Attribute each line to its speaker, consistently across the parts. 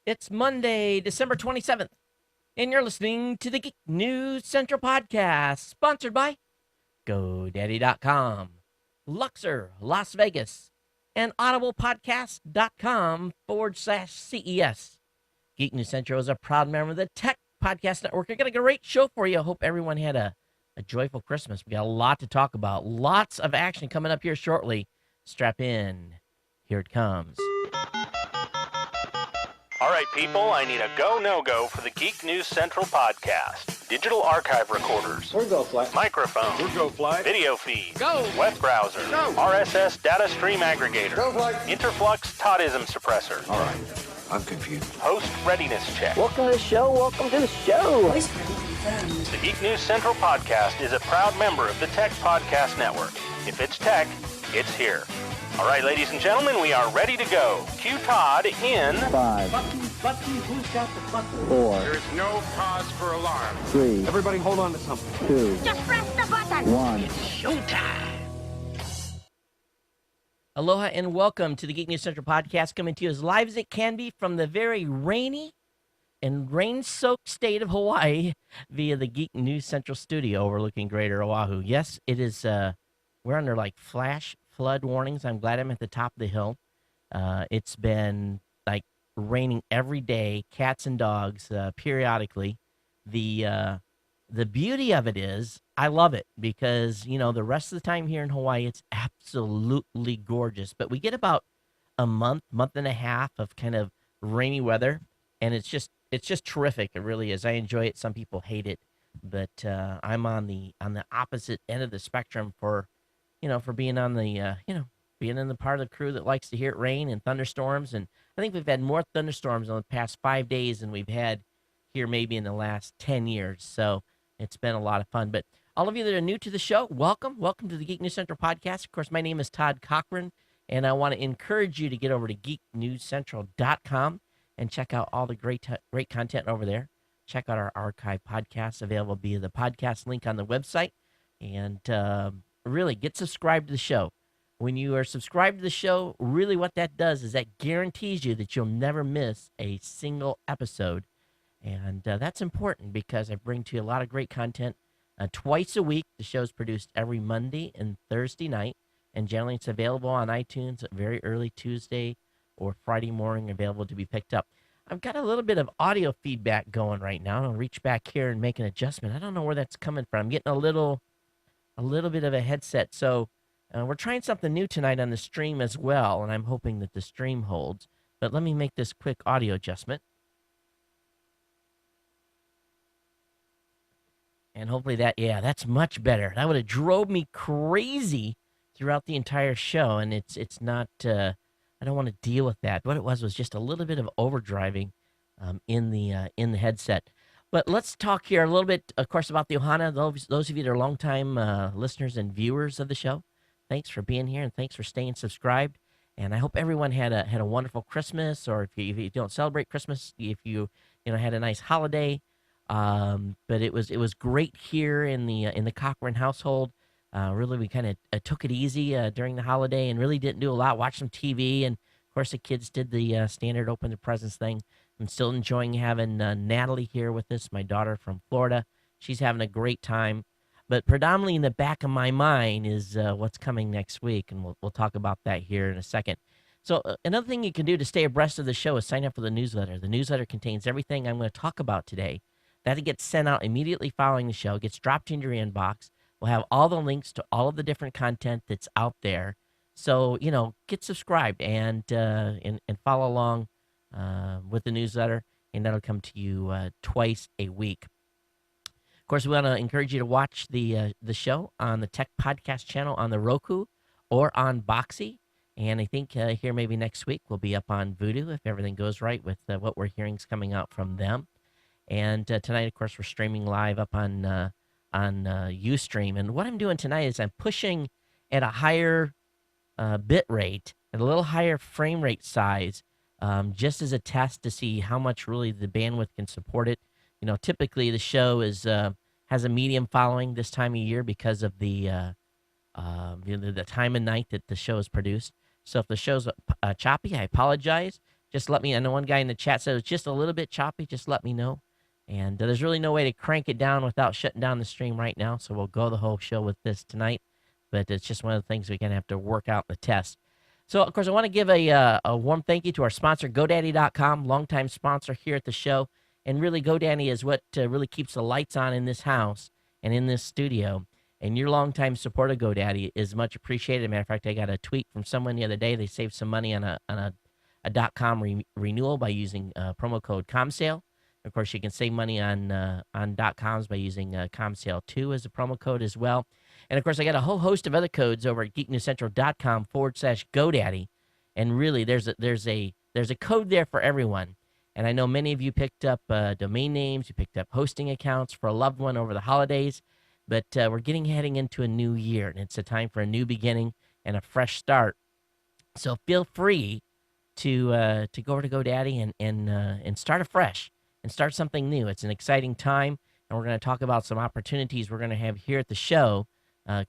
Speaker 1: It's Monday, December 27th, and you're listening to the Geek News Central Podcast, sponsored by GoDaddy.com, Luxor, Las Vegas, and audiblepodcast.com/CES. Geek News Central is a proud member of the Tech Podcast Network. I got a great show for you. I hope everyone had a joyful Christmas. We got a lot to talk about. Lots of action coming up here shortly. Strap in. Here it comes.
Speaker 2: All right, people, I need a go, no-go for the Geek News Central podcast. Digital archive recorders.
Speaker 3: We're go fly.
Speaker 2: Microphone.
Speaker 3: We're go fly.
Speaker 2: Video feed.
Speaker 3: Go.
Speaker 2: Web browser.
Speaker 3: Go.
Speaker 2: RSS data stream aggregator.
Speaker 3: Go fly.
Speaker 2: Interflux Toddism suppressor.
Speaker 3: All right, I'm confused.
Speaker 2: Host readiness check.
Speaker 4: Welcome to the show. Welcome to the show.
Speaker 2: The Geek News Central podcast is a proud member of the Tech Podcast Network. If it's tech, it's here. All right, ladies and gentlemen, we are ready to go. Cue Todd in
Speaker 4: 5,
Speaker 5: Button, who's got the button?
Speaker 4: 4,
Speaker 3: There's no cause for alarm.
Speaker 4: 3,
Speaker 3: Everybody hold on to something.
Speaker 4: 2,
Speaker 6: Just press the button.
Speaker 4: 1.
Speaker 1: Aloha and welcome to the Geek News Central podcast, coming to you as live as it can be from the very rainy and rain-soaked state of Hawaii via the Geek News Central studio overlooking Greater Oahu. Yes, it is. We're under like flash flood warnings. I'm glad I'm at the top of the hill. It's been like raining every day, cats and dogs periodically. The beauty of it is I love it because, you know, the rest of the time here in Hawaii, it's absolutely gorgeous. But we get about a month and a half of kind of rainy weather, and it's just terrific. It really is. I enjoy it. Some people hate it, but I'm on the opposite end of the spectrum for being on the being in the part of the crew that likes to hear it rain and thunderstorms. And I think we've had more thunderstorms in the past 5 days than we've had here maybe in the last 10 years. So it's been a lot of fun. But all of you that are new to the show, welcome. Welcome to the Geek News Central podcast. Of course, my name is Todd Cochran, and I want to encourage you to get over to geeknewscentral.com and check out all the great content over there. Check out our archive podcasts available via the podcast link on the website. And really, get subscribed to the show. When you are subscribed to the show, really what that does is that guarantees you that you'll never miss a single episode. And that's important because I bring to you a lot of great content twice a week. The show's produced every Monday and Thursday night, and generally it's available on iTunes very early Tuesday or Friday morning, available to be picked up. I've got a little bit of audio feedback going right now. I'll reach back here and make an adjustment. I don't know where that's coming from. I'm getting a little bit of a headset. So we're trying something new tonight on the stream as well, and I'm hoping that the stream holds. But let me make this quick audio adjustment. And hopefully that's much better. That would have drove me crazy throughout the entire show, and it's not, I don't want to deal with that. What it was just a little bit of overdriving in the headset. But let's talk here a little bit, of course, about the Ohana. Those of you that are longtime listeners and viewers of the show, thanks for being here and thanks for staying subscribed. And I hope everyone had a wonderful Christmas, or if you don't celebrate Christmas, if you had a nice holiday. But it was great here in the Cochran household. Really, we kind of took it easy during the holiday and really didn't do a lot. Watched some TV, and of course the kids did the standard open the presents thing. I'm still enjoying having Natalie here with us, my daughter from Florida. She's having a great time. But predominantly in the back of my mind is what's coming next week, and we'll talk about that here in a second. So another thing you can do to stay abreast of the show is sign up for the newsletter. The newsletter contains everything I'm going to talk about today. That gets sent out immediately following the show, gets dropped into your inbox. We'll have all the links to all of the different content that's out there. So, get subscribed and follow along with the newsletter, and that'll come to you twice a week. Of course, we want to encourage you to watch the show on the Tech Podcast channel on the Roku or on Boxy. And I think here maybe next week we'll be up on Vudu if everything goes right with what we're hearing is coming out from them. And tonight, of course, we're streaming live up on Ustream. And what I'm doing tonight is I'm pushing at a higher bit rate, at a little higher frame rate size, just as a test to see how much really the bandwidth can support it. Typically the show has a medium following this time of year because of the time of night that the show is produced. So if the show's choppy, I apologize. just let me. I know one guy in the chat said it's just a little bit choppy. Just let me know. And there's really no way to crank it down without shutting down the stream right now. So we'll go the whole show with this tonight. But it's just one of the things we're going to have to work out in the test. So, of course, I want to give a warm thank you to our sponsor, GoDaddy.com, longtime sponsor here at the show. And really, GoDaddy is what really keeps the lights on in this house and in this studio. And your longtime support of GoDaddy is much appreciated. Matter of fact, I got a tweet from someone the other day. They saved some money on a .com renewal by using promo code COMSALE. Of course, you can save money on .coms by using COMSALE2 as a promo code as well. And, of course, I got a whole host of other codes over at geeknewscentral.com/GoDaddy. And really, there's a code there for everyone. And I know many of you picked up domain names. You picked up hosting accounts for a loved one over the holidays. But we're heading into a new year, and it's a time for a new beginning and a fresh start. So feel free to go over to GoDaddy and start afresh and start something new. It's an exciting time, and we're going to talk about some opportunities we're going to have here at the show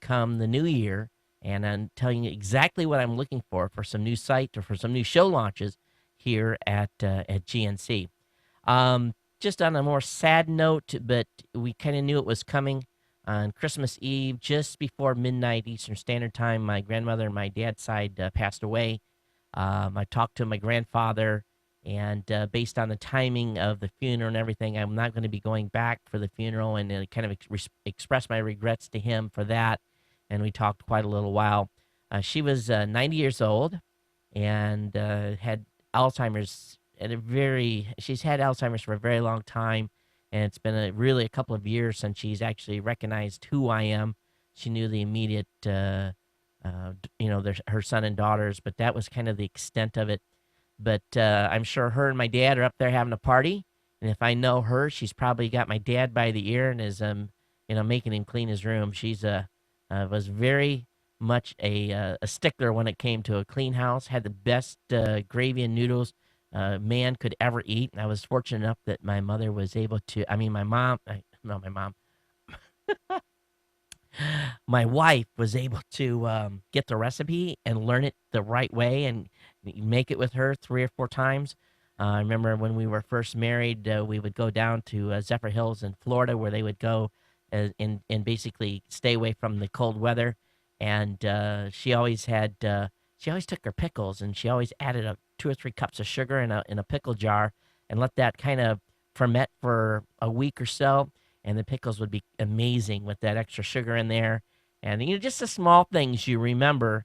Speaker 1: come the new year, and I'm telling you exactly what I'm looking for some new site or for some new show launches here at GNC. Just on a more sad note, but we kind of knew it was coming. On Christmas Eve, just before midnight Eastern Standard Time, my grandmother and my dad's side passed away. I talked to my grandfather, and based on the timing of the funeral and everything, I'm not going to be going back for the funeral, and kind of express my regrets to him for that. And we talked quite a little while. She was 90 years old and had Alzheimer's she's had Alzheimer's for a very long time. And it's been really a couple of years since she's actually recognized who I am. She knew the immediate, her son and daughters, but that was kind of the extent of it. But I'm sure her and my dad are up there having a party. And if I know her, she's probably got my dad by the ear and is, making him clean his room. She's was very much a stickler when it came to a clean house. Had the best gravy and noodles man could ever eat. And I was fortunate enough that my mother was able to, my wife was able to get the recipe and learn it the right way and make it with her 3 or 4 times. I remember when we were first married, we would go down to Zephyr Hills in Florida where they would go and basically stay away from the cold weather. And she always took her pickles and she always added 2 or 3 cups of sugar in a pickle jar and let that kind of ferment for a week or so. And the pickles would be amazing with that extra sugar in there. And, just the small things you remember,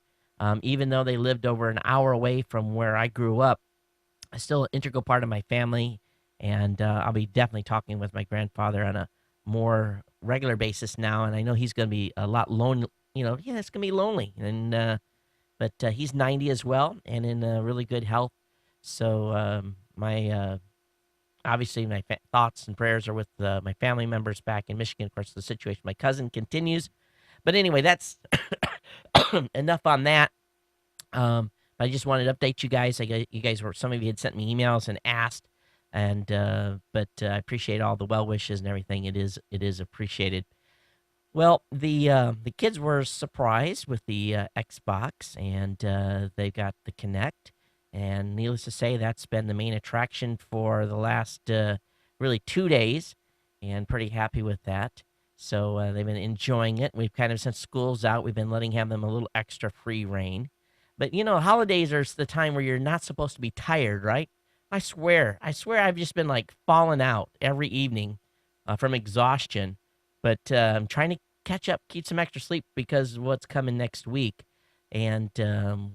Speaker 1: even though they lived over an hour away from where I grew up, still an integral part of my family. And I'll be definitely talking with my grandfather on a more regular basis now. And I know he's going to be a lot lonely. It's going to be lonely. And but he's 90 as well and in really good health. So obviously, my thoughts and prayers are with my family members back in Michigan. Of course, the situation with my cousin continues. But anyway, that's enough on that. I just wanted to update you guys. Some of you had sent me emails and asked, but I appreciate all the well wishes and everything. It is appreciated. Well, the kids were surprised with the Xbox, and they got the Kinect. And needless to say, that's been the main attraction for the last really 2 days, and pretty happy with that. So they've been enjoying it. We've kind of, since school's out, we've been letting them a little extra free reign. But, holidays are the time where you're not supposed to be tired, right? I swear I've just been like falling out every evening from exhaustion. But I'm trying to catch up, keep some extra sleep because of what's coming next week. And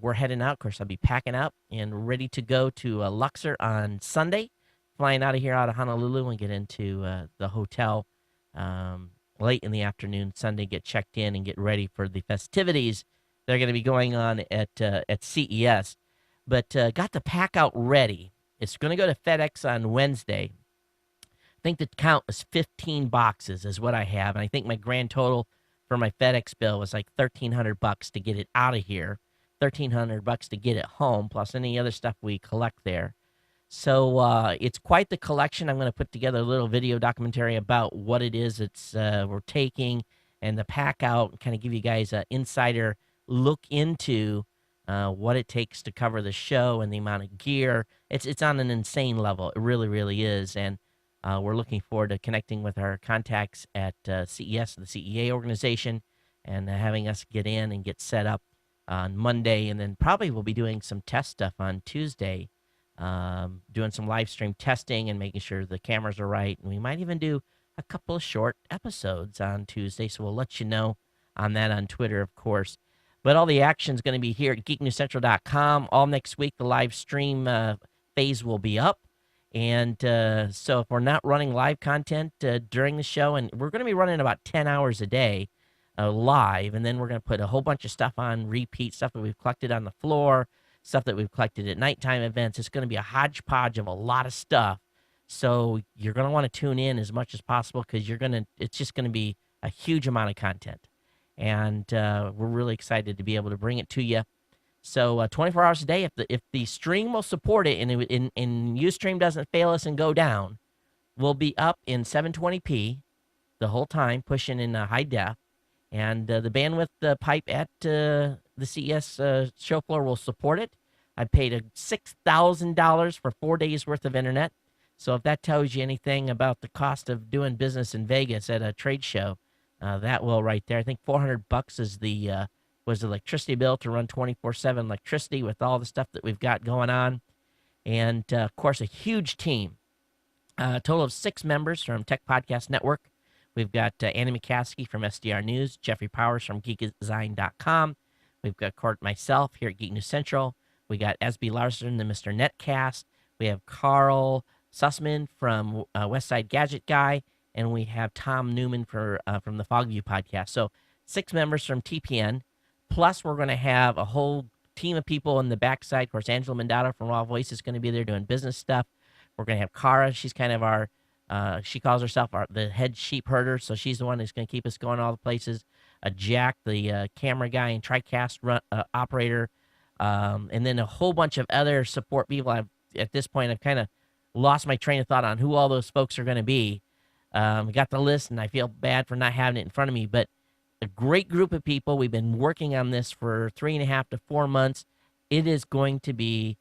Speaker 1: we're heading out. Of course, I'll be packing up and ready to go to Luxor on Sunday, flying out of Honolulu and get into the hotel late in the afternoon Sunday, get checked in and get ready for the festivities that are going to be going on at CES. But got the pack out ready. It's going to go to FedEx on Wednesday. I think the count was 15 boxes is what I have. And I think my grand total for my FedEx bill was like $1,300 to get it out of here, $1,300 to get it home, plus any other stuff we collect there. So it's quite the collection. I'm going to put together a little video documentary about what it is we're taking and the pack out, and kind of give you guys an insider look into what it takes to cover the show and the amount of gear. It's on an insane level. It really, really is. And we're looking forward to connecting with our contacts at CES, the CEA organization, and having us get in and get set up on Monday. And then probably we'll be doing some test stuff on Tuesday, doing some live stream testing and making sure the cameras are right. And we might even do a couple of short episodes on Tuesday. So we'll let you know on that on Twitter, of course. But all the action is going to be here at geeknewscentral.com. All next week, the live stream phase will be up. And so if we're not running live content during the show, and we're going to be running about 10 hours a day live, and then we're going to put a whole bunch of stuff on repeat, stuff that we've collected on the floor, stuff that we've collected at nighttime events. It's going to be a hodgepodge of a lot of stuff. So you're going to want to tune in as much as possible because it's just going to be a huge amount of content. And we're really excited to be able to bring it to you. So 24 hours a day, if the stream will support it and Ustream doesn't fail us and go down, we'll be up in 720p the whole time, pushing in high def. And the bandwidth pipe at the CES show floor will support it. I paid $6,000 for 4 days worth of internet. So if that tells you anything about the cost of doing business in Vegas at a trade show, that will right there. I think $400 is was the electricity bill to run 24/7 electricity with all the stuff that we've got going on. And, of course, a huge team, a total of 6 members from Tech Podcast Network. We've got Annie McCaskey from SDR News, Jeffrey Powers from geekdesign.com. We've got myself here at Geek News Central. We got SB Larson, the Mr. Netcast. We have Carl Sussman from Westside Gadget Guy. And we have Tom Newman from the Fogview podcast. So 6 members from TPN. Plus, we're going to have a whole team of people in the backside. Of course, Angela Mandato from Raw Voice is going to be there doing business stuff. We're going to have Kara. She's kind of she calls herself the head sheep herder. So she's the one who's going to keep us going all the places. Jack, the camera guy and TriCast operator. And then a whole bunch of other support people. At this point, I've kind of lost my train of thought on who all those folks are going to be. We got the list, and I feel bad for not having it in front of me, but a great group of people. We've been working on this for 3.5 to 4 months. It is going to be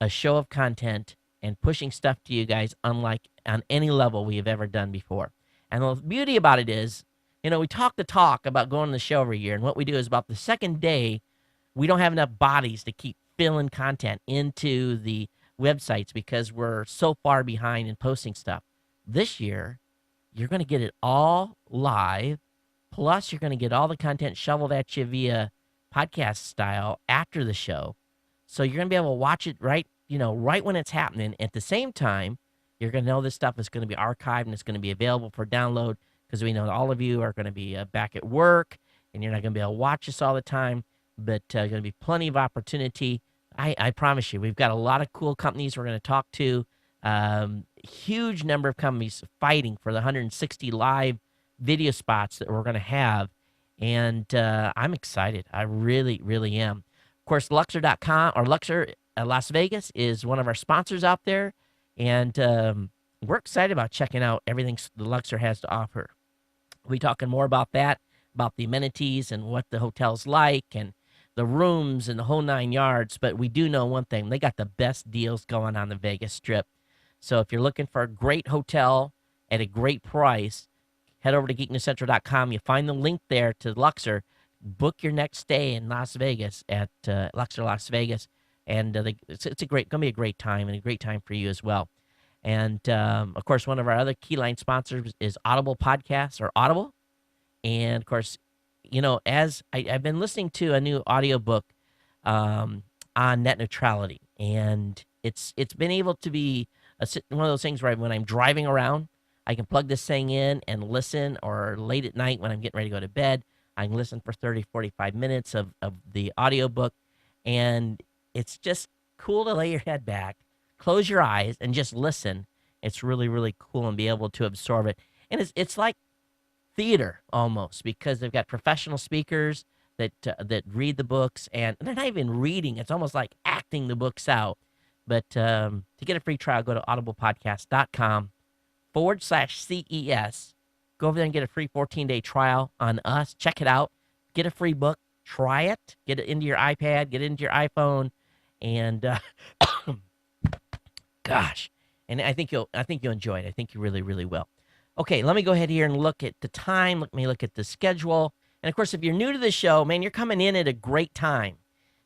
Speaker 1: a show of content and pushing stuff to you guys unlike on any level we have ever done before. And the beauty about it is, we talk the talk about going to the show every year, and what we do is about the second day, we don't have enough bodies to keep filling content into the websites because we're so far behind in posting stuff. This year, you're going to get it all live, plus you're going to get all the content shoveled at you via podcast style after the show. So you're going to be able to watch it right when it's happening. At the same time, you're going to know this stuff is going to be archived and it's going to be available for download because we know all of you are going to be back at work and you're not going to be able to watch us all the time, but going to be plenty of opportunity. I promise you, we've got a lot of cool companies we're going to talk to. Huge number of companies fighting for the 160 live video spots that we're going to have. And I'm excited. I really, really am. Of course, Luxor.com or Luxor Las Vegas is one of our sponsors out there. And we're excited about checking out everything the Luxor has to offer. We'll be talking more about that, about the amenities and what the hotel's like and the rooms and the whole 9 yards. But we do know one thing. They got the best deals going on the Vegas Strip. So if you're looking for a great hotel at a great price, head over to geeknewscentral.com. You'll find the link there to Luxor. Book your next stay in Las Vegas at Luxor Las Vegas. And it's going to be a great time and a great time for you as well. And, of course, one of our other Keyline sponsors is Audible Podcasts or Audible. And, of course, as I've been listening to a new audiobook on net neutrality. And it's been able to be one of those things where when I'm driving around, I can plug this thing in and listen, or late at night when I'm getting ready to go to bed, I can listen for 30, 45 minutes of the audiobook. And it's just cool to lay your head back, close your eyes, and just listen. It's really, really cool and be able to absorb it. And it's like theater almost, because they've got professional speakers that read the books, and they're not even reading. It's almost like acting the books out. But to get a free trial, go to audiblepodcast.com/CES. Go over there and get a free 14-day trial on us. Check it out. Get a free book. Try it. Get it into your iPad, get it into your iPhone, and gosh, and I think you'll enjoy it. I think you really, really will. Okay, let me go ahead here and look at the time. Let me look at the schedule. And of course, if you're new to the show, man, you're coming in at a great time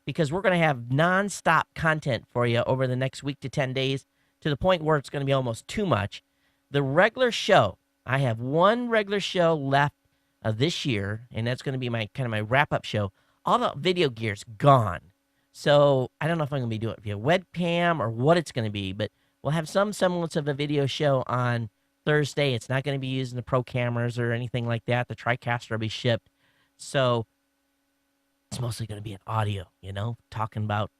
Speaker 1: because we're going to have nonstop content for you over the next week to 10 days to the point where it's going to be almost too much. The regular show, I have one regular show left this year, and that's going to be my kind of my wrap-up show. All the video gear's gone. So I don't know if I'm going to be doing it via webcam or what it's going to be, but we'll have some semblance of a video show on Thursday. It's not going to be using the pro cameras or anything like that. The TriCaster will be shipped. So it's mostly going to be an audio, talking about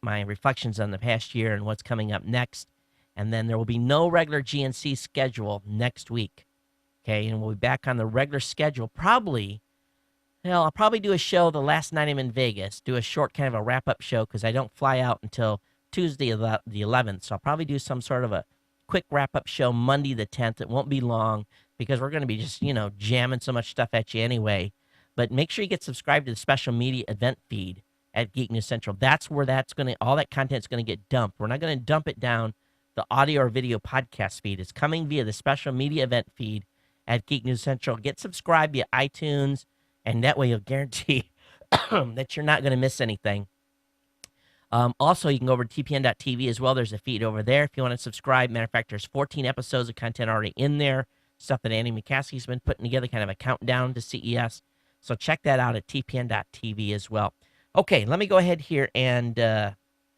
Speaker 1: my reflections on the past year and what's coming up next. And then there will be no regular GNC schedule next week. Okay, and we'll be back on the regular schedule probably. I'll probably do a show the last night I'm in Vegas, do a short kind of a wrap-up show because I don't fly out until Tuesday the 11th. So I'll probably do some sort of a quick wrap-up show Monday the 10th. It won't be long because we're going to be just, jamming so much stuff at you anyway. But make sure you get subscribed to the special media event feed at Geek News Central. That's where all that content's going to get dumped. We're not going to dump it down the audio or video podcast feed. It's coming via the special media event feed at Geek News Central. Get subscribed via iTunes, and that way you'll guarantee that you're not going to miss anything. Also, you can go over to tpn.tv as well. There's a feed over there if you want to subscribe. Matter of fact, there's 14 episodes of content already in there. Stuff that Andy McCaskey's been putting together, kind of a countdown to CES. So check that out at tpn.tv as well. Okay, let me go ahead here and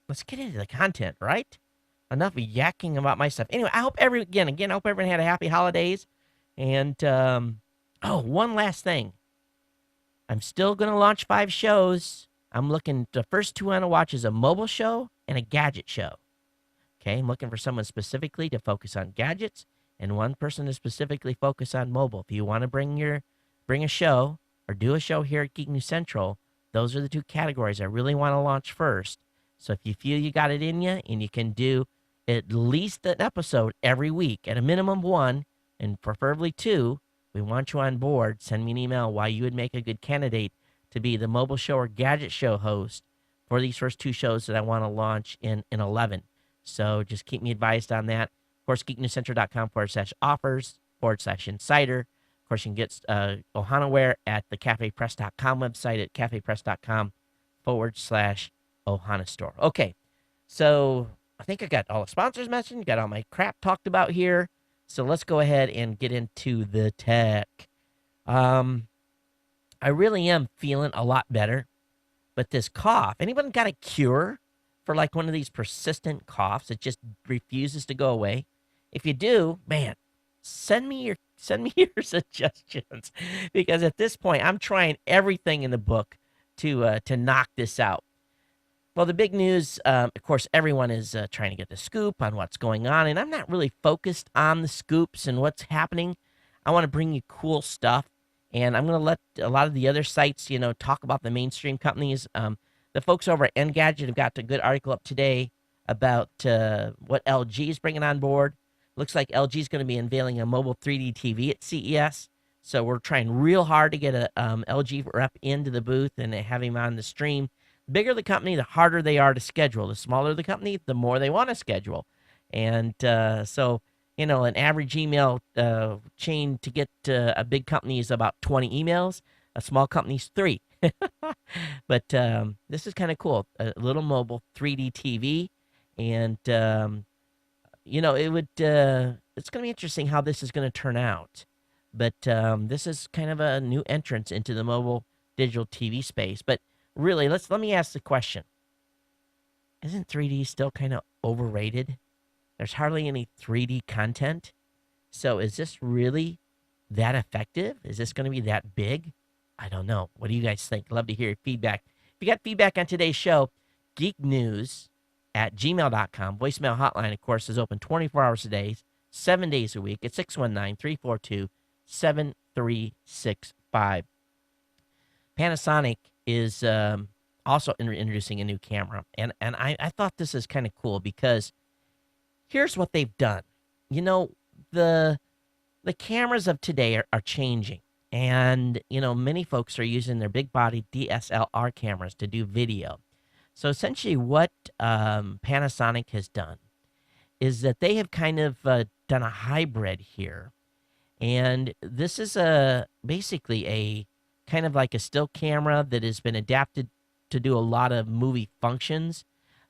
Speaker 1: let's get into the content, right? Enough yakking about my stuff. Anyway, I hope I hope everyone had a happy holidays. And, one last thing. I'm still going to launch 5 shows. I'm looking, the first 2 I want to watch is a mobile show and a gadget show. Okay, I'm looking for someone specifically to focus on gadgets and one person to specifically focus on mobile. If you want to bring a show or do a show here at Geek News Central, those are the 2 categories I really want to launch first. So if you feel you got it in you and you can do at least an episode every week, at a minimum 1, and preferably 2, we want you on board. Send me an email why you would make a good candidate to be the mobile show or gadget show host for these first 2 shows that I want to launch in 11. So just keep me advised on that. Of course, geeknewscentral.com/offers/insider. Of course, you can get Ohanaware at the cafepress.com website at cafepress.com/Ohana store. Okay, so I think I got all the sponsors mentioned, got all my crap talked about here. So let's go ahead and get into the tech. I really am feeling a lot better, but this cough, anyone got a cure for like one of these persistent coughs that just refuses to go away? If you do, man, send me your suggestions because at this point I'm trying everything in the book to knock this out. Well, the big news, of course, everyone is trying to get the scoop on what's going on, and I'm not really focused on the scoops and what's happening. I want to bring you cool stuff, and I'm going to let a lot of the other sites, talk about the mainstream companies. The folks over at Engadget have got a good article up today about what LG is bringing on board. Looks like LG is going to be unveiling a mobile 3D TV at CES, so we're trying real hard to get a LG rep into the booth and have him on the stream. The bigger the company, the harder they are to schedule. The smaller the company, the more they want to schedule. And so, an average email chain to get a big company is about 20 emails. A small company's 3. But this is kind of cool. A little mobile 3D TV. And, it's going to be interesting how this is going to turn out. But this is kind of a new entrance into the mobile digital TV space. But really, let me ask the question. Isn't 3D still kind of overrated? There's hardly any 3D content. So is this really that effective? Is this going to be that big? I don't know. What do you guys think? Love to hear your feedback. If you got feedback on today's show, geeknews@gmail.com. Voicemail hotline, of course, is open 24 hours a day, 7 days a week at 619-342-7365. Panasonic is also introducing a new camera. And I thought this is kind of cool because here's what they've done. The cameras of today are changing. And, many folks are using their big body DSLR cameras to do video. So essentially, what Panasonic has done is that they have kind of done a hybrid here. And this is basically a kind of like a still camera that has been adapted to do a lot of movie functions,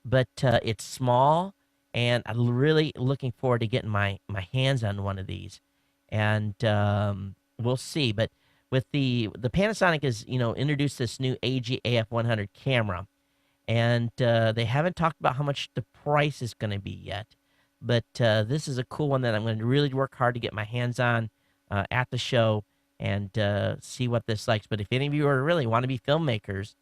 Speaker 1: but it's small, and I'm really looking forward to getting my hands on one of these. And we'll see. But with the Panasonic has introduced this new AG AF100 camera, and they haven't talked about how much the price is going to be yet. But this is a cool one that I'm going to really work hard to get my hands on at the show and see what this likes. But if any of you are really want to be filmmakers,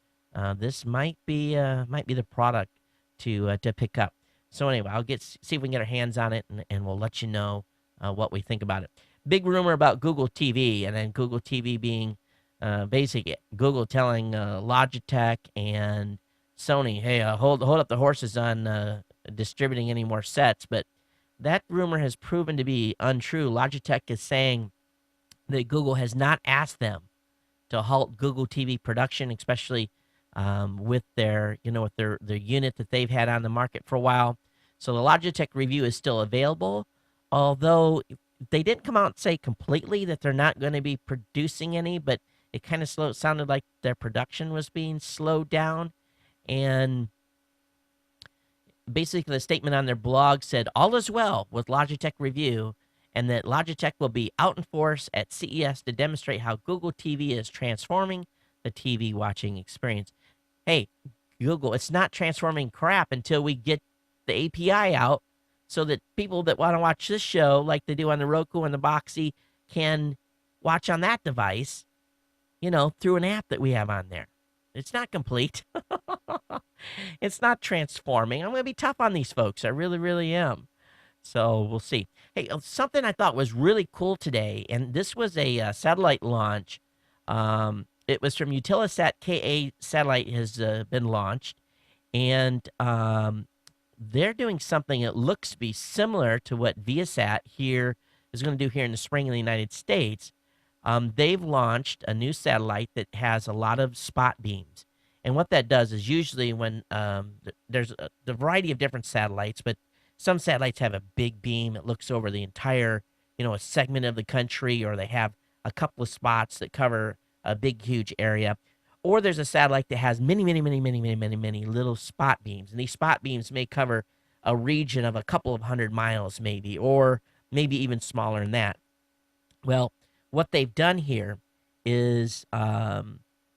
Speaker 1: this might be the product to pick up. So anyway, I'll see if we can get our hands on it, and we'll let you know what we think about it. Big rumor about Google TV, and then Google TV being basically Google telling Logitech and Sony, hey, hold up the horses on distributing any more sets. But that rumor has proven to be untrue. Logitech is saying that Google has not asked them to halt Google TV production, especially with their unit that they've had on the market for a while. So the Logitech review is still available, although they didn't come out and say completely that they're not going to be producing any, but it kind of sounded like their production was being slowed down. And basically the statement on their blog said, all is well with Logitech review, and that Logitech will be out in force at CES to demonstrate how Google TV is transforming the TV watching experience. Hey, Google, it's not transforming crap until we get the API out so that people that want to watch this show, like they do on the Roku and the Boxy, can watch on that device, through an app that we have on there. It's not complete. It's not transforming. I'm going to be tough on these folks. I really, really am. So we'll see. Hey, something I thought was really cool today, and this was a satellite launch. It was from Utilesat. KA satellite has been launched, and they're doing something that looks to be similar to what Viasat here is going to do here in the spring in the United States. They've launched a new satellite that has a lot of spot beams. And what that does is usually when there's the variety of different satellites, but some satellites have a big beam that looks over the entire, a segment of the country, or they have a couple of spots that cover a big, huge area. Or there's a satellite that has many, many, many, many, many, many, many little spot beams. And these spot beams may cover a region of a couple of 100 miles maybe, or maybe even smaller than that. Well, what they've done here is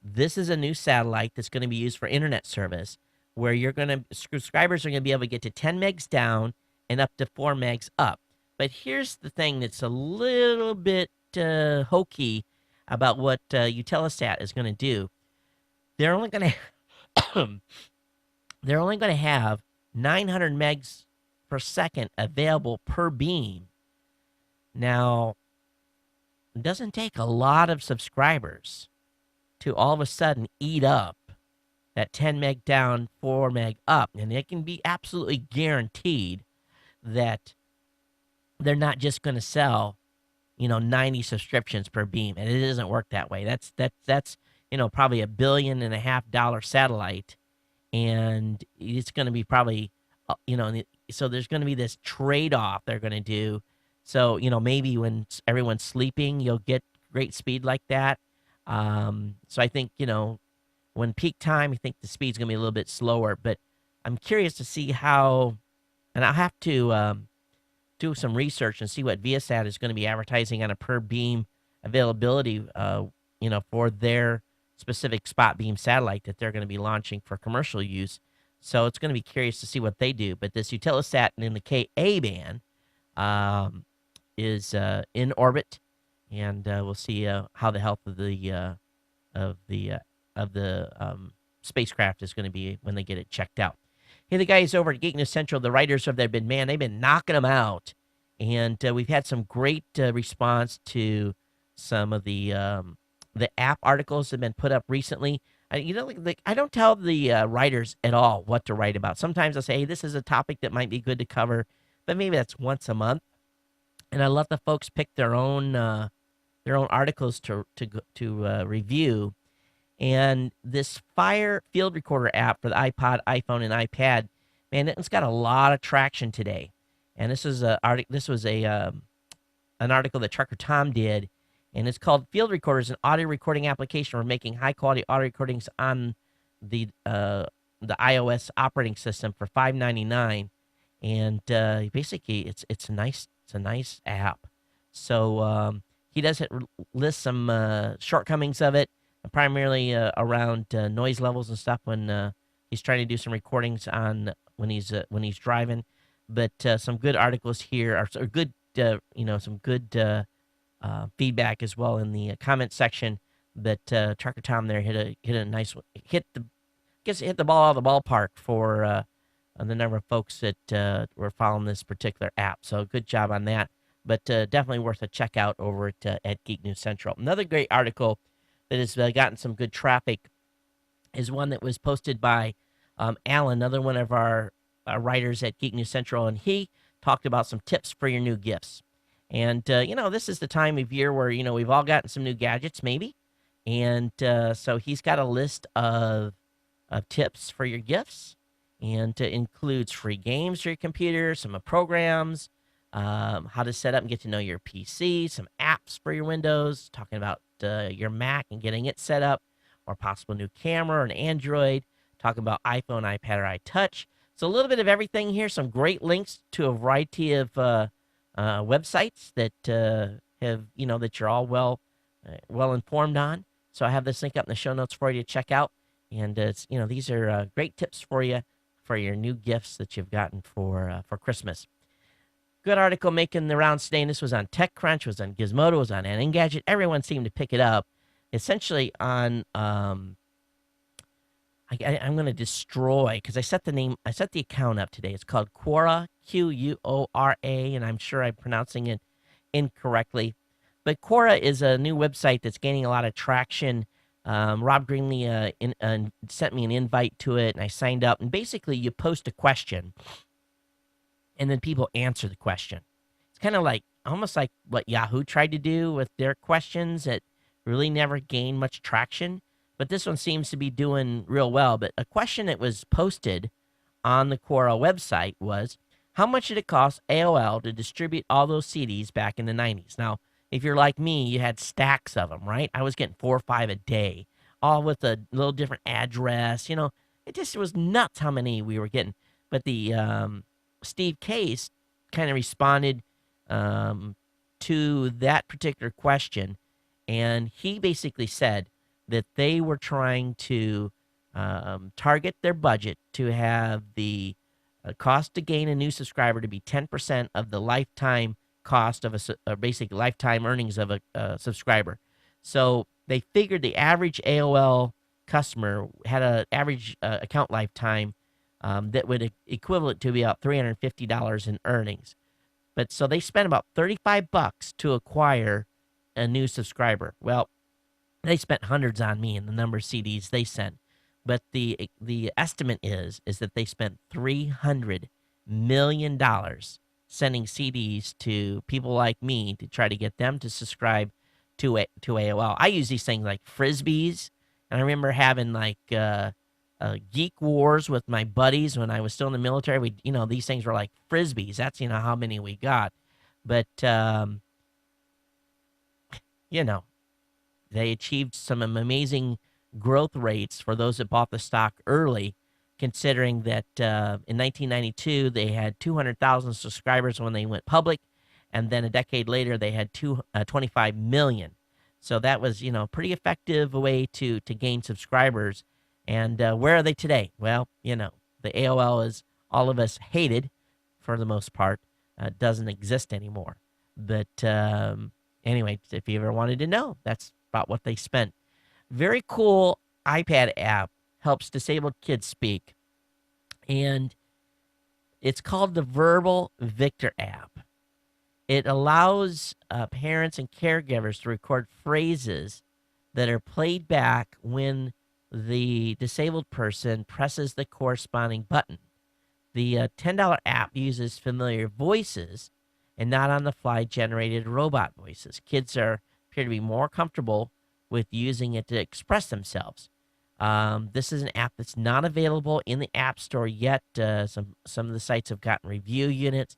Speaker 1: this is a new satellite that's going to be used for internet service, where subscribers are going to be able to get to 10 megs down and up to 4 megs up. But here's the thing that's a little bit hokey about what Utelesat is going to do. They're only going to have 900 megs per second available per beam. Now, it doesn't take a lot of subscribers to all of a sudden eat up that 10 meg down, 4 meg up. And it can be absolutely guaranteed that they're not just going to sell, 90 subscriptions per beam. And it doesn't work that way. That's probably $1.5 billion satellite. And it's going to be probably, so there's going to be this trade-off they're going to do. So, maybe when everyone's sleeping, you'll get great speed like that. So I think, when peak time, I think the speed's going to be a little bit slower. But I'm curious to see how, and I'll have to do some research and see what Viasat is going to be advertising on a per beam availability, for their specific spot beam satellite that they're going to be launching for commercial use. So it's going to be curious to see what they do. But this Utelesat in the KA band is in orbit, and we'll see how the health of the spacecraft is going to be when they get it checked out. Hey, the guys over at Geek News Central, the writers of they've been knocking them out, and we've had some great response to some of the app articles that have been put up recently. I don't tell the writers at all what to write about. Sometimes I'll say, hey, this is a topic that might be good to cover, but maybe that's once a month. And I let the folks pick their own their own articles to review. And this Fire Field Recorder app for the iPod, iPhone, and iPad, man, it's got a lot of traction today. And this is an article that Trucker Tom did, and it's called "Field Recorders, an audio recording application for making high quality audio recordings on the iOS operating system for $5.99." And basically, it's a nice app. So he does list some shortcomings of it, primarily around noise levels and stuff when he's trying to do some recordings on when he's driving. But some good articles here are good, some good feedback as well in the comment section. But Trucker Tom there hit a nice hit the ball out of the ballpark for the number of folks that were following this particular app. So good job on that. But definitely worth a check out over at Geek News Central. Another great article that has gotten some good traffic is one that was posted by Alan, another one of our writers at Geek News Central, and he talked about some tips for your new gifts. And, this is the time of year where, we've all gotten some new gadgets maybe. And so he's got a list of tips for your gifts, and includes free games for your computer, some programs, how to set up and get to know your PC, some apps for your Windows, talking about your Mac and getting it set up, or possible new camera or an Android, talking about iPhone, iPad, or iTouch. So a little bit of everything here, some great links to a variety of websites that have, that you're all well informed on. So I have this link up in the show notes for you to check out. And it's, these are great tips for you for your new gifts that you've gotten for Christmas. Good article making the rounds today. And this was on TechCrunch, was on Gizmodo, was on Engadget. Everyone seemed to pick it up. Essentially on, I'm going to destroy, because I set the account up today. It's called Quora, Quora, and I'm sure I'm pronouncing it incorrectly. But Quora is a new website that's gaining a lot of traction. Rob Greenlee sent me an invite to it, and I signed up. And basically, you post a question, and then people answer the question. It's kind of almost like what Yahoo tried to do with their questions that really never gained much traction. But this one seems to be doing real well. But a question that was posted on the Quora website was, how much did it cost AOL to distribute all those CDs back in the 90s? Now, if you're like me, you had stacks of them, right? I was getting 4 or 5 a day, all with a little different address. It just was nuts how many we were getting. But the Steve Case kind of responded to that particular question, and he basically said that they were trying to target their budget to have the cost to gain a new subscriber to be 10% of the lifetime cost of a basic lifetime earnings of a subscriber. So they figured the average AOL customer had an average account lifetime that would equivalent to about $350 in earnings. But so they spent about $35 to acquire a new subscriber. Well, they spent hundreds on me and the number of CDs they sent. But the estimate is that they spent $300 million sending CDs to people like me to try to get them to subscribe to AOL. I use these things like Frisbees, and I remember having Geek Wars with my buddies when I was still in the military. We, these things were like Frisbees. That's, how many we got. But, they achieved some amazing growth rates for those that bought the stock early, considering that in 1992 they had 200,000 subscribers when they went public, and then a decade later they had 25 million. So that was, pretty effective way to gain subscribers. And where are they today? Well, the AOL, is all of us hated for the most part, doesn't exist anymore. But anyway, if you ever wanted to know, that's about what they spent. Very cool iPad app, helps disabled kids speak. And it's called the Verbal Victor app. It allows parents and caregivers to record phrases that are played back when the disabled person presses the corresponding button. The $10 app uses familiar voices and not on-the-fly generated robot voices. Kids are appear to be more comfortable with using it to express themselves. This is an app that's not available in the App Store yet. Some of the sites have gotten review units.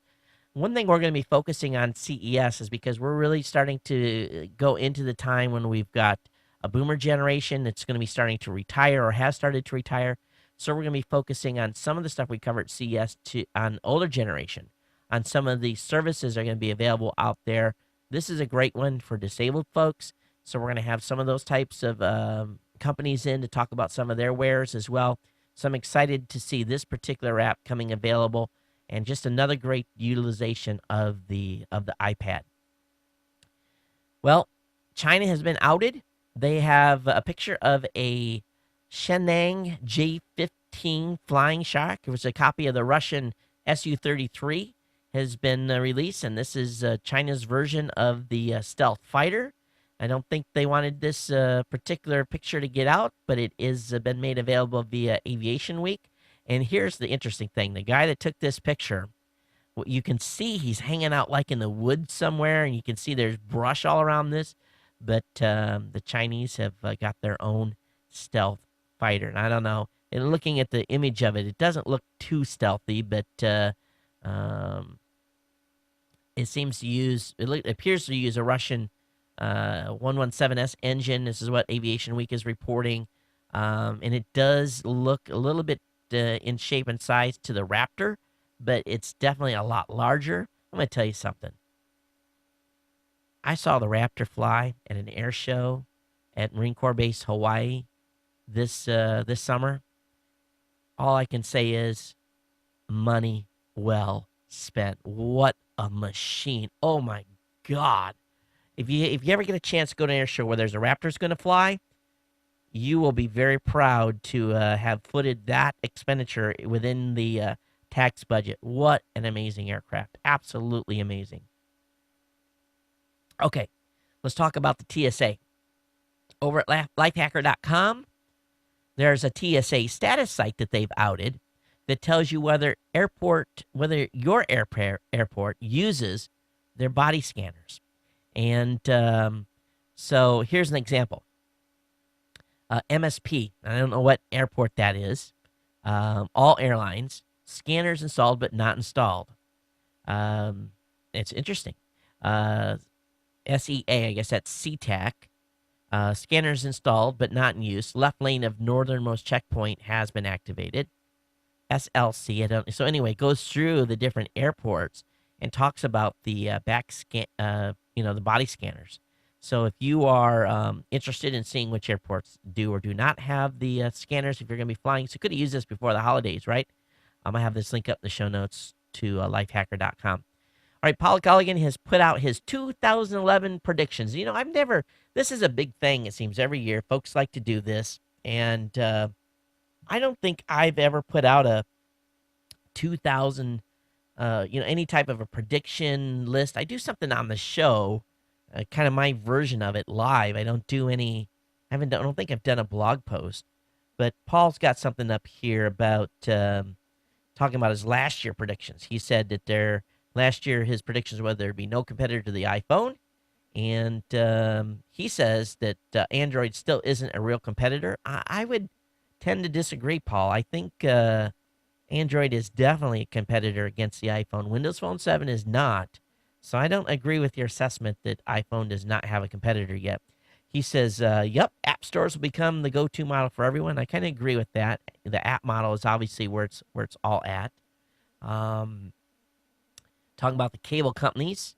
Speaker 1: One thing we're going to be focusing on CES is because we're really starting to go into the time when we've got a boomer generation that's going to be starting to retire or has started to retire. So we're going to be focusing on some of the stuff we covered at CES on older generation, on some of the services that are going to be available out there. This is a great one for disabled folks. So we're going to have some of those types of companies in to talk about some of their wares as well. So I'm excited to see this particular app coming available, and just another great utilization of the iPad. Well, China has been outed. They have a picture of a Shenang J-15 flying shark. It was a copy of the Russian Su-33 has been released, and this is China's version of the stealth fighter. I don't think they wanted this particular picture to get out, but it is been made available via Aviation Week. And here's the interesting thing. The guy that took this picture, you can see he's hanging out like in the woods somewhere, and you can see there's brush all around this. But the Chinese have got their own stealth fighter. And I don't know. And looking at the image of it, it doesn't look too stealthy, but it seems to use, it appears to use a Russian 117S engine. This is what Aviation Week is reporting. And it does look a little bit in shape and size to the Raptor, but it's definitely a lot larger. I'm going to tell you something. I saw the Raptor fly at an air show at Marine Corps Base Hawaii this summer. All I can say is money well spent. What a machine. Oh my God. If you ever get a chance to go to an air show where there's a Raptor's going to fly, you will be very proud to have footed that expenditure within the tax budget. What an amazing aircraft. Absolutely amazing. Okay, let's talk about the TSA. Over at lifehacker.com, there's a TSA status site that they've outed that tells you whether your airport uses their body scanners. And so here's an example. MSP, I don't know what airport that is. All airlines, scanners installed but not installed. It's interesting. SEA, I guess that's SeaTac. Scanners installed but not in use. Left lane of northernmost checkpoint has been activated. SLC, so anyway, it goes through the different airports and talks about the the body scanners. So if you are interested in seeing which airports do or do not have the scanners, if you're going to be flying, so you could have used this before the holidays, right? I'm going to have this link up in the show notes to lifehacker.com. All right, Paul Gulligan has put out his 2011 predictions. You know, this is a big thing, it seems, every year. Folks like to do this. And I don't think I've ever put out a 2000, any type of a prediction list. I do something on the show, kind of my version of it live. I don't think I've done a blog post. But Paul's got something up here about talking about his last year predictions. He said that last year, his predictions were there'd be no competitor to the iPhone. And he says that Android still isn't a real competitor. I would tend to disagree, Paul. I think Android is definitely a competitor against the iPhone. Windows Phone 7 is not. So I don't agree with your assessment that iPhone does not have a competitor yet. He says, yep, app stores will become the go-to model for everyone. I kind of agree with that. The app model is obviously where it's all at. Talking about the cable companies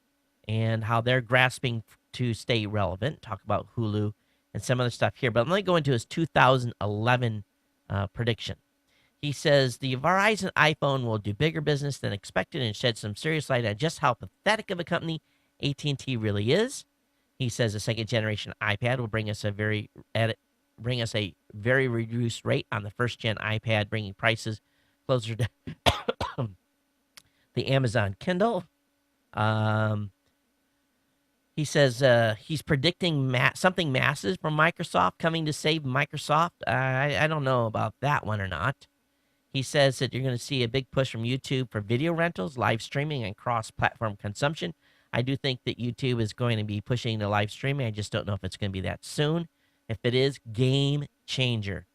Speaker 1: and how they're grasping to stay relevant. Talk about Hulu and some other stuff here. But I'm going to go into his 2011 prediction. He says the Verizon iPhone will do bigger business than expected and shed some serious light on just how pathetic of a company AT&T really is. He says the second generation iPad will bring us a very reduced rate on the first gen iPad, bringing prices closer to the Amazon Kindle. He says he's predicting something massive from Microsoft coming to save Microsoft. I don't know about that one or not. He says that you're going to see a big push from YouTube for video rentals, live streaming, and cross-platform consumption. I do think that YouTube is going to be pushing the live streaming. I just don't know if it's going to be that soon. If it is, game changer.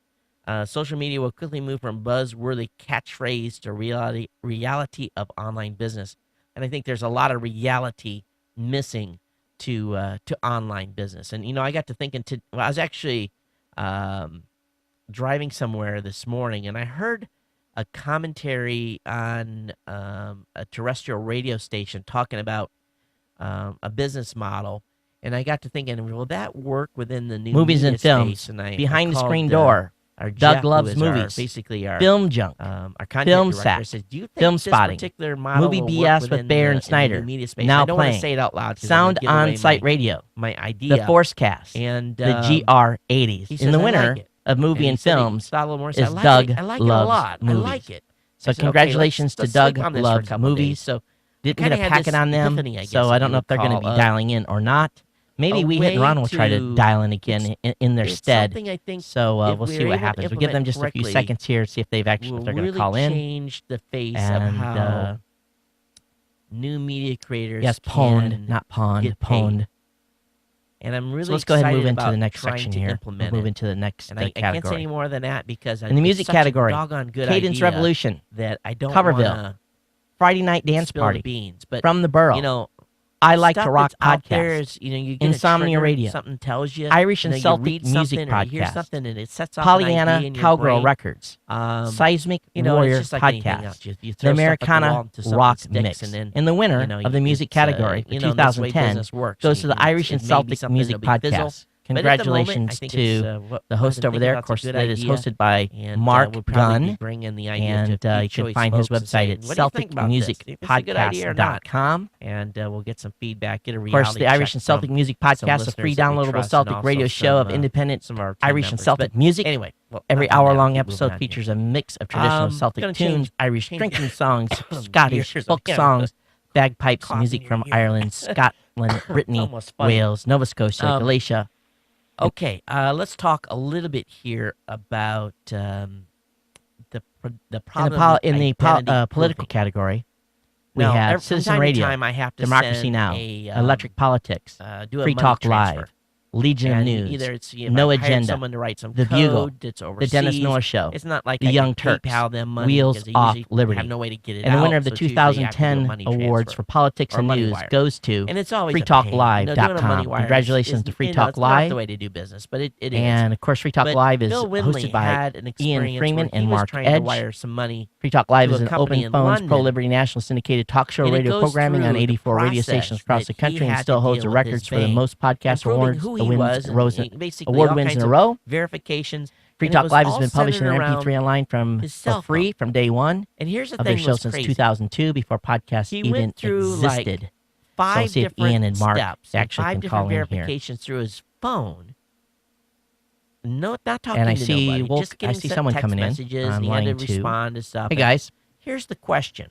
Speaker 1: Social media will quickly move from buzzworthy catchphrase to reality of online business. And I think there's a lot of reality missing to online business. And, I got to thinking, I was actually driving somewhere this morning, and I heard a commentary on a terrestrial radio station talking about a business model. And I got to thinking, will that work within the new
Speaker 6: Movies and
Speaker 1: media
Speaker 6: films,
Speaker 1: space? And I
Speaker 6: behind the
Speaker 1: called,
Speaker 6: screen door,
Speaker 1: our
Speaker 6: Doug
Speaker 1: Jeff, who
Speaker 6: loves
Speaker 1: is our-
Speaker 6: movies,
Speaker 1: basically our
Speaker 6: film junk,
Speaker 1: our content
Speaker 6: film
Speaker 1: director,
Speaker 6: sack,
Speaker 1: says, do you think
Speaker 6: film
Speaker 1: this
Speaker 6: spotting,
Speaker 1: particular model
Speaker 6: movie
Speaker 1: will
Speaker 6: BS
Speaker 1: work
Speaker 6: with
Speaker 1: within
Speaker 6: Bear
Speaker 1: the-
Speaker 6: and
Speaker 1: in the
Speaker 6: Snyder,
Speaker 1: new media space?
Speaker 6: now
Speaker 1: I don't want to
Speaker 6: playing.
Speaker 1: say it out loud. 'Cause I'm gonna
Speaker 6: Sound
Speaker 1: give away
Speaker 6: on site
Speaker 1: my-
Speaker 6: radio,
Speaker 1: My idea.
Speaker 6: the Forcecast,
Speaker 1: and
Speaker 6: the GR80s.
Speaker 1: he
Speaker 6: In
Speaker 1: says,
Speaker 6: the
Speaker 1: "I
Speaker 6: winner
Speaker 1: like it."
Speaker 6: of movie
Speaker 1: he
Speaker 6: and
Speaker 1: said he
Speaker 6: films
Speaker 1: thought a little more,
Speaker 6: is
Speaker 1: I like
Speaker 6: Doug
Speaker 1: it. I like
Speaker 6: Loves
Speaker 1: it a lot.
Speaker 6: Movies.
Speaker 1: I like it.
Speaker 6: So
Speaker 1: I said, okay,
Speaker 6: congratulations
Speaker 1: let's
Speaker 6: to Doug
Speaker 1: sleep on this for a
Speaker 6: Loves
Speaker 1: couple of days.
Speaker 6: Movies.
Speaker 1: So
Speaker 6: Didn't
Speaker 1: kinda
Speaker 6: get a
Speaker 1: had
Speaker 6: packet
Speaker 1: this
Speaker 6: on them,
Speaker 1: epiphany, I guess,
Speaker 6: so I
Speaker 1: you
Speaker 6: don't know
Speaker 1: would
Speaker 6: if they're going to
Speaker 1: call,
Speaker 6: be dialing in or not. Maybe
Speaker 1: a
Speaker 6: we hit and
Speaker 1: way
Speaker 6: run will try to
Speaker 1: to-
Speaker 6: dial in again in their
Speaker 1: it's
Speaker 6: stead.
Speaker 1: something I think
Speaker 6: So
Speaker 1: if
Speaker 6: we'll
Speaker 1: we're
Speaker 6: see what
Speaker 1: able to
Speaker 6: happens. We'll give them
Speaker 1: implement
Speaker 6: just a few
Speaker 1: correctly,
Speaker 6: seconds here, see if they've
Speaker 1: will
Speaker 6: actually if they're going to
Speaker 1: really
Speaker 6: call in.
Speaker 1: change the face of
Speaker 6: And
Speaker 1: how new media creators
Speaker 6: yes,
Speaker 1: can
Speaker 6: pwned, not pawned,
Speaker 1: get paid.
Speaker 6: pwned.
Speaker 1: And I'm really
Speaker 6: So let's go ahead and move
Speaker 1: excited
Speaker 6: into the
Speaker 1: about
Speaker 6: next
Speaker 1: trying
Speaker 6: section
Speaker 1: to
Speaker 6: here. We'll
Speaker 1: implement
Speaker 6: move
Speaker 1: it.
Speaker 6: into the next
Speaker 1: And I can't say
Speaker 6: category.
Speaker 1: any more than that because
Speaker 6: In the music
Speaker 1: it's such
Speaker 6: category,
Speaker 1: a doggone good
Speaker 6: Cadence
Speaker 1: idea
Speaker 6: Revolution,
Speaker 1: that I don't
Speaker 6: Coverville,
Speaker 1: wanna
Speaker 6: Friday Night Dance
Speaker 1: spill the
Speaker 6: Party,
Speaker 1: beans. But
Speaker 6: From the Borough,
Speaker 1: you know,
Speaker 6: I Like
Speaker 1: stuff
Speaker 6: to Rock
Speaker 1: that's out there
Speaker 6: podcast,
Speaker 1: is, you get
Speaker 6: Insomnia
Speaker 1: a trigger,
Speaker 6: Radio,
Speaker 1: something tells you,
Speaker 6: Irish and
Speaker 1: you
Speaker 6: Celtic
Speaker 1: read
Speaker 6: music
Speaker 1: something or you hear
Speaker 6: podcast,
Speaker 1: something and it sets off an idea
Speaker 6: Pollyanna
Speaker 1: in your
Speaker 6: Cowgirl
Speaker 1: brain.
Speaker 6: Records, Seismic Warrior
Speaker 1: it's just like anything
Speaker 6: podcast,
Speaker 1: else. You
Speaker 6: the
Speaker 1: throw stuff at the wall
Speaker 6: Americana
Speaker 1: until something
Speaker 6: Rock
Speaker 1: sticks,
Speaker 6: Mix,
Speaker 1: and then
Speaker 6: and the winner of the music
Speaker 1: it's,
Speaker 6: category for
Speaker 1: this way
Speaker 6: 2010
Speaker 1: business works.
Speaker 6: goes to the
Speaker 1: It's-
Speaker 6: Irish and
Speaker 1: it may be
Speaker 6: Celtic
Speaker 1: something
Speaker 6: Music
Speaker 1: that'll be fizzle,
Speaker 6: Podcast.
Speaker 1: but at the moment, I
Speaker 6: Congratulations
Speaker 1: think
Speaker 6: to
Speaker 1: it's, what
Speaker 6: the
Speaker 1: I've
Speaker 6: host
Speaker 1: been
Speaker 6: over
Speaker 1: thinking
Speaker 6: there.
Speaker 1: about's
Speaker 6: Of
Speaker 1: a
Speaker 6: course,
Speaker 1: good
Speaker 6: that is
Speaker 1: idea,
Speaker 6: hosted by
Speaker 1: and
Speaker 6: Mark
Speaker 1: we'll probably be
Speaker 6: Gunn.
Speaker 1: bringing the idea
Speaker 6: And
Speaker 1: to
Speaker 6: you can
Speaker 1: choice
Speaker 6: find his
Speaker 1: folks and
Speaker 6: website
Speaker 1: say,
Speaker 6: at
Speaker 1: "What do you think about this? If it's a good idea or not?"
Speaker 6: celticmusicpodcast.com.
Speaker 1: And we'll get some feedback, get a
Speaker 6: Of
Speaker 1: reality
Speaker 6: course, the Irish
Speaker 1: check
Speaker 6: and Celtic
Speaker 1: from
Speaker 6: Music
Speaker 1: some
Speaker 6: Podcast, a
Speaker 1: listeners
Speaker 6: free
Speaker 1: that we
Speaker 6: downloadable
Speaker 1: trust,
Speaker 6: Celtic
Speaker 1: and also
Speaker 6: radio show of
Speaker 1: some,
Speaker 6: independent
Speaker 1: some of our team
Speaker 6: Irish and
Speaker 1: members.
Speaker 6: Celtic
Speaker 1: But
Speaker 6: music.
Speaker 1: Anyway, well,
Speaker 6: Every
Speaker 1: enough on that.
Speaker 6: hour-long
Speaker 1: Keep
Speaker 6: episode
Speaker 1: moving on here.
Speaker 6: features a mix of traditional Celtic
Speaker 1: gonna
Speaker 6: tunes,
Speaker 1: change
Speaker 6: Irish drinking songs,
Speaker 1: Years
Speaker 6: Scottish
Speaker 1: of
Speaker 6: folk
Speaker 1: him.
Speaker 6: songs, bagpipes,
Speaker 1: Cough in
Speaker 6: music
Speaker 1: your
Speaker 6: from
Speaker 1: ear.
Speaker 6: Ireland, Scotland, Brittany,
Speaker 1: almost funny.
Speaker 6: Wales, Nova Scotia, Galicia.
Speaker 1: Okay, let's talk a little bit here about the problem
Speaker 6: In the
Speaker 1: with identity
Speaker 6: political
Speaker 1: proving.
Speaker 6: category, we
Speaker 1: Now,
Speaker 6: have
Speaker 1: from
Speaker 6: Citizen
Speaker 1: time to
Speaker 6: Radio,
Speaker 1: time, I have to
Speaker 6: Democracy
Speaker 1: send
Speaker 6: Now,
Speaker 1: a,
Speaker 6: Electric Politics,
Speaker 1: do a
Speaker 6: Free
Speaker 1: money
Speaker 6: Talk
Speaker 1: transfer.
Speaker 6: Live, Legion of
Speaker 1: And
Speaker 6: News,
Speaker 1: either it's
Speaker 6: No
Speaker 1: I've hired
Speaker 6: Agenda,
Speaker 1: someone to write some
Speaker 6: The
Speaker 1: code
Speaker 6: Bugle,
Speaker 1: that's
Speaker 6: The
Speaker 1: overseas.
Speaker 6: Dennis Norris Show,
Speaker 1: It's not like
Speaker 6: The
Speaker 1: I
Speaker 6: Young
Speaker 1: can
Speaker 6: Turks,
Speaker 1: PayPal them money
Speaker 6: Wheels
Speaker 1: because they
Speaker 6: Off
Speaker 1: usually
Speaker 6: Liberty.
Speaker 1: have no way to get it
Speaker 6: And the
Speaker 1: out,
Speaker 6: winner of the
Speaker 1: so it's usually after the
Speaker 6: 2010
Speaker 1: money
Speaker 6: awards
Speaker 1: transfer
Speaker 6: for Politics
Speaker 1: or
Speaker 6: and
Speaker 1: money
Speaker 6: News
Speaker 1: wire.
Speaker 6: goes to
Speaker 1: And it's always a pain. Doing a
Speaker 6: freetalklive.com.
Speaker 1: money wire
Speaker 6: Congratulations
Speaker 1: is,
Speaker 6: to Free
Speaker 1: it's
Speaker 6: Talk
Speaker 1: not
Speaker 6: Live.
Speaker 1: the way to do business, but it is.
Speaker 6: And of course, Free Talk
Speaker 1: But
Speaker 6: Live is
Speaker 1: Bill Winley
Speaker 6: hosted by
Speaker 1: had an
Speaker 6: Ian
Speaker 1: experience
Speaker 6: Freeman
Speaker 1: where he
Speaker 6: and
Speaker 1: was
Speaker 6: Mark
Speaker 1: trying to
Speaker 6: Edge.
Speaker 1: wire some money
Speaker 6: Free Talk Live
Speaker 1: to
Speaker 6: is
Speaker 1: a
Speaker 6: an
Speaker 1: company
Speaker 6: open
Speaker 1: in
Speaker 6: phones,
Speaker 1: London.
Speaker 6: pro-liberty national syndicated talk show
Speaker 1: And it
Speaker 6: radio
Speaker 1: goes
Speaker 6: programming on
Speaker 1: through the
Speaker 6: 84 radio
Speaker 1: process
Speaker 6: stations across the
Speaker 1: that he
Speaker 6: country and
Speaker 1: had
Speaker 6: still
Speaker 1: to
Speaker 6: holds the
Speaker 1: deal with
Speaker 6: records
Speaker 1: his
Speaker 6: for the
Speaker 1: bank
Speaker 6: most podcast
Speaker 1: and proving
Speaker 6: awards,
Speaker 1: who
Speaker 6: the
Speaker 1: he
Speaker 6: wins,
Speaker 1: was, and
Speaker 6: rose,
Speaker 1: basically
Speaker 6: award
Speaker 1: all
Speaker 6: wins
Speaker 1: kinds
Speaker 6: in a
Speaker 1: of
Speaker 6: row.
Speaker 1: verifications.
Speaker 6: Free
Speaker 1: and it
Speaker 6: Talk
Speaker 1: was
Speaker 6: Live has
Speaker 1: all
Speaker 6: been published in
Speaker 1: centered
Speaker 6: MP3
Speaker 1: around
Speaker 6: online from
Speaker 1: his cell
Speaker 6: for free from day one
Speaker 1: And here's the
Speaker 6: of their
Speaker 1: thing
Speaker 6: show
Speaker 1: was
Speaker 6: since
Speaker 1: crazy.
Speaker 6: 2002 before podcasts
Speaker 1: He
Speaker 6: even
Speaker 1: went through
Speaker 6: existed.
Speaker 1: like 5
Speaker 6: see if
Speaker 1: different
Speaker 6: Ian and Mark
Speaker 1: steps,
Speaker 6: actually
Speaker 1: and
Speaker 6: can
Speaker 1: 5
Speaker 6: call
Speaker 1: different
Speaker 6: in here.
Speaker 1: verifications through his phone. No, not talking
Speaker 6: And I
Speaker 1: to
Speaker 6: see
Speaker 1: nobody.
Speaker 6: Wolf-
Speaker 1: just
Speaker 6: I
Speaker 1: getting
Speaker 6: see
Speaker 1: sent
Speaker 6: someone
Speaker 1: text
Speaker 6: coming in
Speaker 1: messages,
Speaker 6: on
Speaker 1: and he had to
Speaker 6: line 2.
Speaker 1: respond to stuff.
Speaker 6: Hey
Speaker 1: And
Speaker 6: guys.
Speaker 1: here's the question: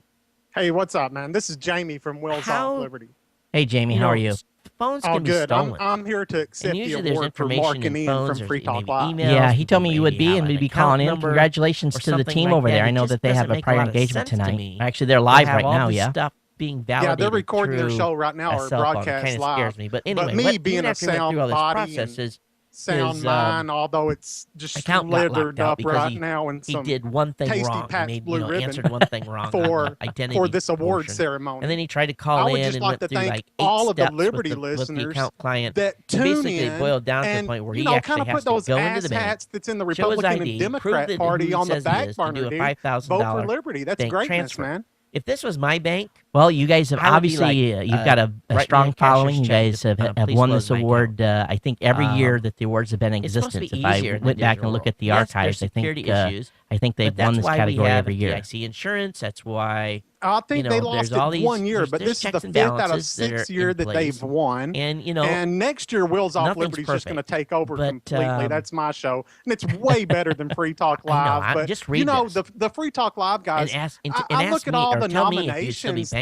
Speaker 5: Hey, what's up, man? This is Jamie from Wills
Speaker 1: How-
Speaker 5: Off Liberty.
Speaker 6: Hey Jamie, how are you?
Speaker 1: Phones
Speaker 5: Oh,
Speaker 1: can be
Speaker 5: good. I'm,
Speaker 1: stolen.
Speaker 5: I'm here to accept
Speaker 1: and
Speaker 5: the
Speaker 1: usually there's
Speaker 5: award for
Speaker 1: information
Speaker 5: marking
Speaker 1: in
Speaker 5: in
Speaker 1: phones
Speaker 5: from
Speaker 1: or
Speaker 5: Free Talk
Speaker 1: maybe
Speaker 5: Live.
Speaker 1: emails.
Speaker 6: Yeah, he told me you would
Speaker 1: maybe
Speaker 6: be
Speaker 1: have
Speaker 6: and
Speaker 1: an
Speaker 6: we'd be
Speaker 1: account
Speaker 6: calling in.
Speaker 1: number
Speaker 6: Congratulations
Speaker 1: or
Speaker 6: to the
Speaker 1: something
Speaker 6: team
Speaker 1: like
Speaker 6: over
Speaker 1: that.
Speaker 6: there. I
Speaker 1: It
Speaker 6: know
Speaker 1: just
Speaker 6: that they have
Speaker 1: doesn't
Speaker 6: a
Speaker 1: make
Speaker 6: prior
Speaker 1: lot of
Speaker 6: engagement
Speaker 1: sense to
Speaker 6: tonight.
Speaker 1: me
Speaker 6: Actually, they're
Speaker 1: to
Speaker 6: live
Speaker 1: have
Speaker 6: right
Speaker 1: all
Speaker 6: now,
Speaker 1: this
Speaker 6: yeah.
Speaker 1: stuff being
Speaker 5: Yeah,
Speaker 1: validated
Speaker 5: they're recording their
Speaker 1: through
Speaker 5: show right now
Speaker 1: a
Speaker 5: or
Speaker 1: cell phone. It
Speaker 5: broadcast
Speaker 1: kind of
Speaker 5: live.
Speaker 1: scares me. But anyway,
Speaker 5: But me
Speaker 1: what,
Speaker 5: being
Speaker 1: even
Speaker 5: a
Speaker 1: after we went through all
Speaker 5: sound
Speaker 1: this
Speaker 5: body and
Speaker 1: processes,
Speaker 5: sound
Speaker 1: his,
Speaker 5: mine, although it's just
Speaker 1: account got locked
Speaker 5: leathered
Speaker 1: out
Speaker 5: up
Speaker 1: because
Speaker 5: right
Speaker 1: he-
Speaker 5: now and
Speaker 1: he
Speaker 5: some
Speaker 1: did one thing
Speaker 5: tasty
Speaker 1: wrong.
Speaker 5: Patch
Speaker 1: He made,
Speaker 5: Blue Ribbon
Speaker 1: answered one thing wrong
Speaker 5: for
Speaker 1: on the identity
Speaker 5: for this award
Speaker 1: portion.
Speaker 5: ceremony.
Speaker 1: And then he tried to call
Speaker 5: I would
Speaker 1: in
Speaker 5: just
Speaker 1: and
Speaker 5: like
Speaker 1: went
Speaker 5: to
Speaker 1: through
Speaker 5: thank
Speaker 1: like 8
Speaker 5: all of the
Speaker 1: steps
Speaker 5: Liberty
Speaker 1: with the
Speaker 5: listeners
Speaker 1: account client.
Speaker 5: that
Speaker 1: And
Speaker 5: tune
Speaker 1: basically,
Speaker 5: in
Speaker 1: it boiled down to the
Speaker 5: and,
Speaker 1: point where
Speaker 5: you
Speaker 1: he
Speaker 5: know,
Speaker 1: actually
Speaker 5: kind of
Speaker 1: has
Speaker 5: put those
Speaker 1: to go into
Speaker 5: ass
Speaker 1: the bank,
Speaker 5: hats that's in the
Speaker 1: show his
Speaker 5: Republican
Speaker 1: ID,
Speaker 5: and
Speaker 1: prove
Speaker 5: Democrat
Speaker 1: that
Speaker 5: Party
Speaker 1: who
Speaker 5: on the
Speaker 1: says he
Speaker 5: back
Speaker 1: is, to
Speaker 5: burner,
Speaker 1: do a
Speaker 5: dude.
Speaker 1: $5,000
Speaker 5: Vote for Liberty. That's
Speaker 1: bank
Speaker 5: greatness,
Speaker 1: transfer.
Speaker 5: man.
Speaker 1: If this was my bank,
Speaker 6: Well, you guys have
Speaker 1: I would be
Speaker 6: obviously
Speaker 1: like,
Speaker 6: you've got a
Speaker 1: write me
Speaker 6: strong
Speaker 1: a cashier's
Speaker 6: following. You
Speaker 1: check
Speaker 6: guys
Speaker 1: to,
Speaker 6: have
Speaker 1: please
Speaker 6: won
Speaker 1: close
Speaker 6: this
Speaker 1: my
Speaker 6: award. I think every year
Speaker 1: Um,
Speaker 6: that the awards have been in
Speaker 1: it's supposed to
Speaker 6: existence.
Speaker 1: be
Speaker 6: If I
Speaker 1: easier in
Speaker 6: went
Speaker 1: the
Speaker 6: back and
Speaker 1: digital
Speaker 6: look at the
Speaker 1: world. Yes,
Speaker 6: archives,
Speaker 1: there's
Speaker 6: I think
Speaker 1: security issues,
Speaker 6: I think they've
Speaker 1: but
Speaker 6: won
Speaker 1: that's
Speaker 6: this
Speaker 1: why
Speaker 6: category
Speaker 1: we have
Speaker 6: every year.
Speaker 1: FDIC insurance. That's why,
Speaker 5: I think they
Speaker 1: there's
Speaker 5: lost
Speaker 1: all
Speaker 5: it
Speaker 1: these-
Speaker 5: one year,
Speaker 1: there's-
Speaker 5: but
Speaker 1: there's
Speaker 5: this is the
Speaker 1: checks and
Speaker 5: 5th out of
Speaker 1: balances that
Speaker 5: 6
Speaker 1: are
Speaker 5: year
Speaker 1: in
Speaker 5: that they've
Speaker 1: place.
Speaker 5: won.
Speaker 1: and
Speaker 5: And next year, Wills Off
Speaker 1: nothing's
Speaker 5: Liberty is just going to
Speaker 1: perfect.
Speaker 5: take over
Speaker 1: But,
Speaker 5: completely. That's my show, and it's way better than Free Talk
Speaker 1: I know,
Speaker 5: Live.
Speaker 1: I-
Speaker 5: but
Speaker 1: just
Speaker 5: you
Speaker 1: read
Speaker 5: know,
Speaker 1: this.
Speaker 5: the Free Talk Live guys.
Speaker 1: and ask, and
Speaker 5: I
Speaker 1: ask
Speaker 5: look at
Speaker 1: me
Speaker 5: all
Speaker 1: or
Speaker 5: the
Speaker 1: tell me if you should be
Speaker 5: nominations that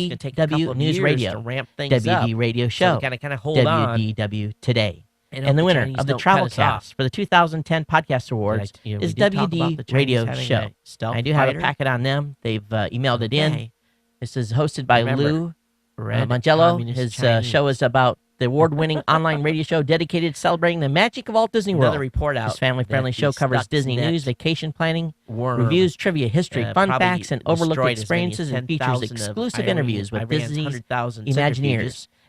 Speaker 1: gonna take a couple
Speaker 6: WDW
Speaker 1: of
Speaker 6: News
Speaker 1: years
Speaker 6: Radio,
Speaker 1: to ramp things
Speaker 6: WD
Speaker 1: up.
Speaker 6: Radio
Speaker 1: So
Speaker 6: Show,
Speaker 1: we gotta kind of hold on.
Speaker 6: WDW Today.
Speaker 1: And
Speaker 6: And the
Speaker 1: hope
Speaker 6: winner
Speaker 1: Chinese
Speaker 6: of the
Speaker 1: don't cut
Speaker 6: Travel
Speaker 1: us off.
Speaker 6: Cast for the 2010 Podcast Awards
Speaker 1: You know,
Speaker 6: is
Speaker 1: we did talk about
Speaker 6: WD
Speaker 1: the Chinese
Speaker 6: Radio
Speaker 1: having
Speaker 6: Show.
Speaker 1: a stealth
Speaker 6: I do have a
Speaker 1: fighter.
Speaker 6: packet on them. They've emailed it in.
Speaker 1: Okay.
Speaker 6: This is hosted by
Speaker 1: Remember,
Speaker 6: Lou
Speaker 1: Red
Speaker 6: Mangello.
Speaker 1: Communist
Speaker 6: His
Speaker 1: Chinese.
Speaker 6: show is about the award-winning online radio show dedicated to celebrating the magic of Walt Disney World.
Speaker 1: Another report out.
Speaker 6: This family-friendly
Speaker 1: that
Speaker 6: show
Speaker 1: the
Speaker 6: covers Disney
Speaker 1: Stuxnet
Speaker 6: news, vacation planning,
Speaker 1: worm,
Speaker 6: reviews, trivia, history, fun
Speaker 1: probably
Speaker 6: facts, and overlooked
Speaker 1: destroyed as many as
Speaker 6: experiences, and features
Speaker 1: 10,000 of
Speaker 6: exclusive
Speaker 1: Irene-
Speaker 6: interviews with
Speaker 1: Iran's
Speaker 6: Disney's
Speaker 1: 100,000
Speaker 6: Imagineers.
Speaker 1: centrifuges.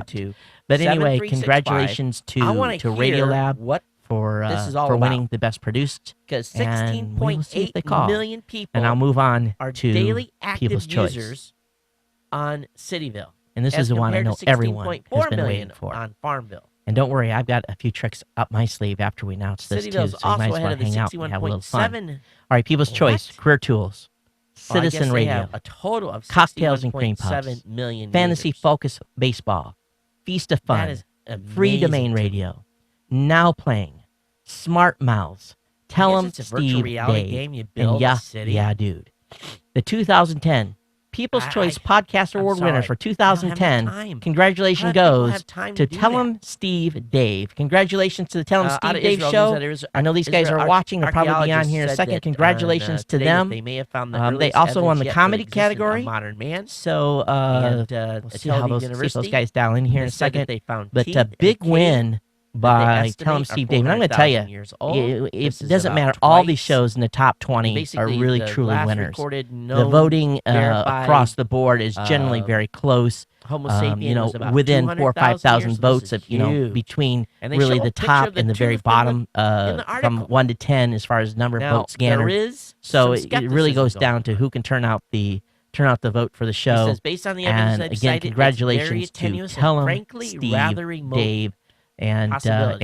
Speaker 1: accept.
Speaker 6: But anyway,
Speaker 1: 7365.
Speaker 6: congratulations
Speaker 1: I wanna
Speaker 6: to
Speaker 1: hear
Speaker 6: Radiolab
Speaker 1: what
Speaker 6: for
Speaker 1: this is all
Speaker 6: for
Speaker 1: about.
Speaker 6: winning the best produced.
Speaker 1: Because
Speaker 6: And we will see if they
Speaker 1: 16.8
Speaker 6: call.
Speaker 1: million people
Speaker 6: And I'll move on
Speaker 1: are
Speaker 6: to
Speaker 1: daily active
Speaker 6: People's Choice.
Speaker 1: users on Cityville.
Speaker 6: And this
Speaker 1: as
Speaker 6: is the one I
Speaker 1: compared
Speaker 6: know
Speaker 1: to
Speaker 6: everyone has
Speaker 1: 16.4
Speaker 6: been
Speaker 1: million
Speaker 6: waiting for.
Speaker 1: on Farmville.
Speaker 6: And don't worry, I've got a few tricks up my sleeve after we announce this too,
Speaker 1: Cityville's
Speaker 6: so you
Speaker 1: also
Speaker 6: might as
Speaker 1: ahead
Speaker 6: well
Speaker 1: of the
Speaker 6: hang out and have a little fun.
Speaker 1: 61.7.
Speaker 6: All right, People's Choice,
Speaker 1: What?
Speaker 6: Career Tools,
Speaker 1: I guess
Speaker 6: Citizen
Speaker 1: they
Speaker 6: Radio,
Speaker 1: have a total of
Speaker 6: Cocktails and Cream
Speaker 1: 61.7
Speaker 6: Puffs,
Speaker 1: million
Speaker 6: Fantasy
Speaker 1: users.
Speaker 6: Focus Baseball, Feast of Fun,
Speaker 1: That is
Speaker 6: Free
Speaker 1: amazing
Speaker 6: Domain
Speaker 1: to me.
Speaker 6: Radio, Now Playing, Smart Mouths, Tell
Speaker 1: I
Speaker 6: 'em
Speaker 1: guess it's a virtual
Speaker 6: Steve
Speaker 1: reality
Speaker 6: Dave,
Speaker 1: game you build
Speaker 6: and yeah,
Speaker 1: a city.
Speaker 6: yeah, dude.
Speaker 1: The 2010 People's Choice Podcast Award winners for 2010. Congratulations goes to Tell 'em Steve Dave. Congratulations to the Tell 'em Steve Dave show. I know these guys are watching. They'll probably be on here in a second. Congratulations to them.
Speaker 6: They may have found
Speaker 1: they also won the comedy category.
Speaker 6: Modern man.
Speaker 1: So we'll see how those guys dial in here in a second.
Speaker 6: They found
Speaker 1: but a big win by Tell 'em Steve Dave. And I'm going to tell you, it doesn't matter. All these shows in the top 20 are really, truly winners. The voting across the board is generally very close.
Speaker 6: Homo sapien
Speaker 1: within 4,000 or 5,000 votes of, between really the top and the very bottom from 1 to 10 as far as number of votes scattered. So it really goes down to who can turn out the vote for the show.
Speaker 6: Based on the
Speaker 1: and again, congratulations to Tell 'em Steve Dave. And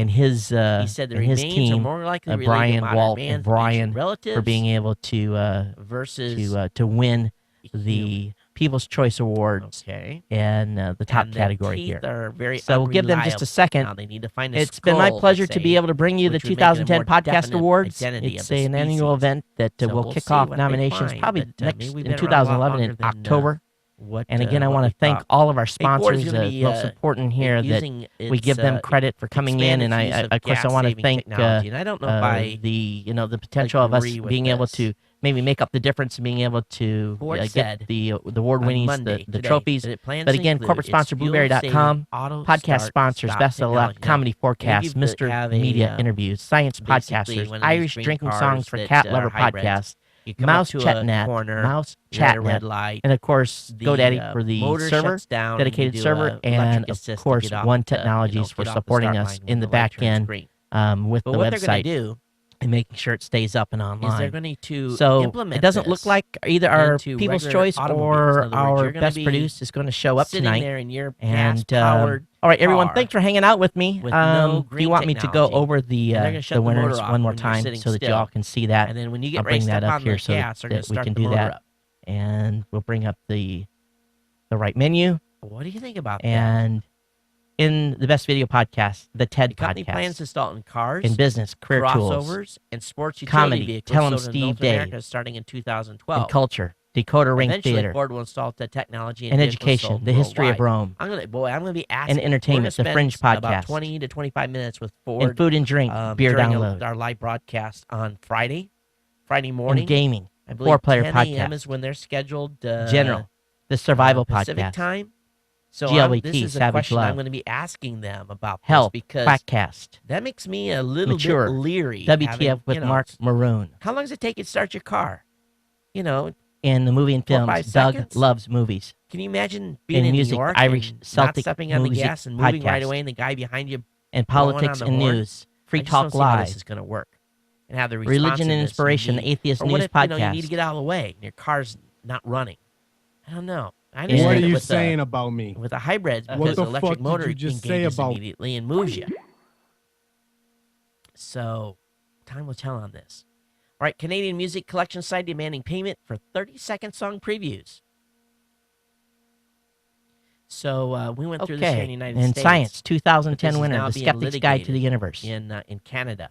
Speaker 1: his
Speaker 6: he said the
Speaker 1: his team,
Speaker 6: more likely
Speaker 1: Brian, Walt, and Brian,
Speaker 6: relatives
Speaker 1: for being able to to win the People's Choice Awards and the top category here. So we'll give them just a second.
Speaker 6: Now they need to find
Speaker 1: it's been my pleasure to be able to bring you the 2010 Podcast Awards. It's an annual event that will kick off nominations probably in 2011 in October. And again, I want to thank all of our sponsors. Most important here that we give them credit for coming in, and of course I want to thank the potential of us being able to maybe make up the difference and being able to get the award winnings, the trophies. But again, corporate sponsor Blueberry.com, podcast sponsors Best of the Left, Comedy Forecast, Mr. Media Interviews, Science Podcasters, Irish Drinking Songs for Cat Lover Podcast, Mouse Chatnet, Mouse Chatnet, and of course GoDaddy for the server, dedicated server, and of course One Technologies for supporting us in the back end with the website and making sure it stays up and online.
Speaker 6: They're going to
Speaker 1: it doesn't look like either our People's Choice or our Best Produced is going to show up tonight.
Speaker 6: There in your
Speaker 1: all right, everyone, thanks for hanging out with me. Do you want me to go over the winners one more time so that you all can see that?
Speaker 6: And then when you get
Speaker 1: I'll bring that up here so
Speaker 6: that
Speaker 1: we can do that. And we'll bring up the right menu.
Speaker 6: What do you think about that?
Speaker 1: And in the Best Video Podcast, the TED
Speaker 6: Company
Speaker 1: Podcast.
Speaker 6: plans to install in cars,
Speaker 1: in business, career
Speaker 6: crossovers,
Speaker 1: tools,
Speaker 6: and sports utility
Speaker 1: comedy,
Speaker 6: vehicles.
Speaker 1: Tell 'em Steve Dave,
Speaker 6: starting in 2012.
Speaker 1: and culture, Decoder Ring
Speaker 6: Eventually,
Speaker 1: Theater,
Speaker 6: Ford will install the technology
Speaker 1: and education, the history of Rome,
Speaker 6: I'm gonna be asking.
Speaker 1: and entertainment, the Fringe
Speaker 6: about
Speaker 1: Podcast,
Speaker 6: 20 to 25 minutes with Ford,
Speaker 1: and food and drink, beer
Speaker 6: during
Speaker 1: download,
Speaker 6: our live broadcast on Friday morning,
Speaker 1: and gaming,
Speaker 6: I believe
Speaker 1: 4-player
Speaker 6: 10
Speaker 1: podcast,
Speaker 6: a.m. is when they're scheduled.
Speaker 1: general, the survival
Speaker 6: Pacific
Speaker 1: podcast,
Speaker 6: time. So
Speaker 1: GLBT,
Speaker 6: this is a
Speaker 1: Savage
Speaker 6: question
Speaker 1: Love,
Speaker 6: I'm going to be asking them about
Speaker 1: Health,
Speaker 6: because
Speaker 1: Quackcast,
Speaker 6: that makes me a little
Speaker 1: Mature,
Speaker 6: bit leery.
Speaker 1: WTF with Mark Maroon,
Speaker 6: How long does it take you to start your car?
Speaker 1: and the movie and
Speaker 6: 4 or
Speaker 1: films,
Speaker 6: 5
Speaker 1: Doug
Speaker 6: seconds?
Speaker 1: Loves Movies,
Speaker 6: Can you imagine being
Speaker 1: in
Speaker 6: in
Speaker 1: music,
Speaker 6: New York
Speaker 1: Irish,
Speaker 6: and
Speaker 1: Celtic
Speaker 6: not stepping on the
Speaker 1: music
Speaker 6: gas and moving right
Speaker 1: podcast,
Speaker 6: away, and the guy behind you
Speaker 1: and
Speaker 6: blowing
Speaker 1: politics
Speaker 6: on the
Speaker 1: and
Speaker 6: horn?
Speaker 1: news, Free
Speaker 6: I just don't
Speaker 1: Talk
Speaker 6: see how
Speaker 1: Live,
Speaker 6: this is going to work. And have the
Speaker 1: Religion and
Speaker 6: responsiveness you
Speaker 1: Inspiration, the
Speaker 6: need.
Speaker 1: Atheist
Speaker 6: Or what
Speaker 1: News
Speaker 6: if,
Speaker 1: Podcast.
Speaker 6: you need to get out of the way and your car's not running? I don't know. I
Speaker 1: What
Speaker 5: What
Speaker 6: understand
Speaker 5: are
Speaker 6: it
Speaker 5: you
Speaker 6: with
Speaker 5: saying about me?
Speaker 6: with a hybrid
Speaker 5: What
Speaker 6: because
Speaker 5: the
Speaker 6: the electric
Speaker 5: fuck did
Speaker 6: motor
Speaker 5: you just say
Speaker 6: engages
Speaker 5: about-
Speaker 6: immediately and moves you. So, time will tell on this. All right, Canadian music collection site demanding payment for 30-second song previews. So we went through this here in the United
Speaker 1: and
Speaker 6: States.
Speaker 1: Science,
Speaker 6: But
Speaker 1: 2010
Speaker 6: this is
Speaker 1: winner,
Speaker 6: now
Speaker 1: The
Speaker 6: being
Speaker 1: Skeptic's Guide to the
Speaker 6: litigated
Speaker 1: Universe,
Speaker 6: in Canada.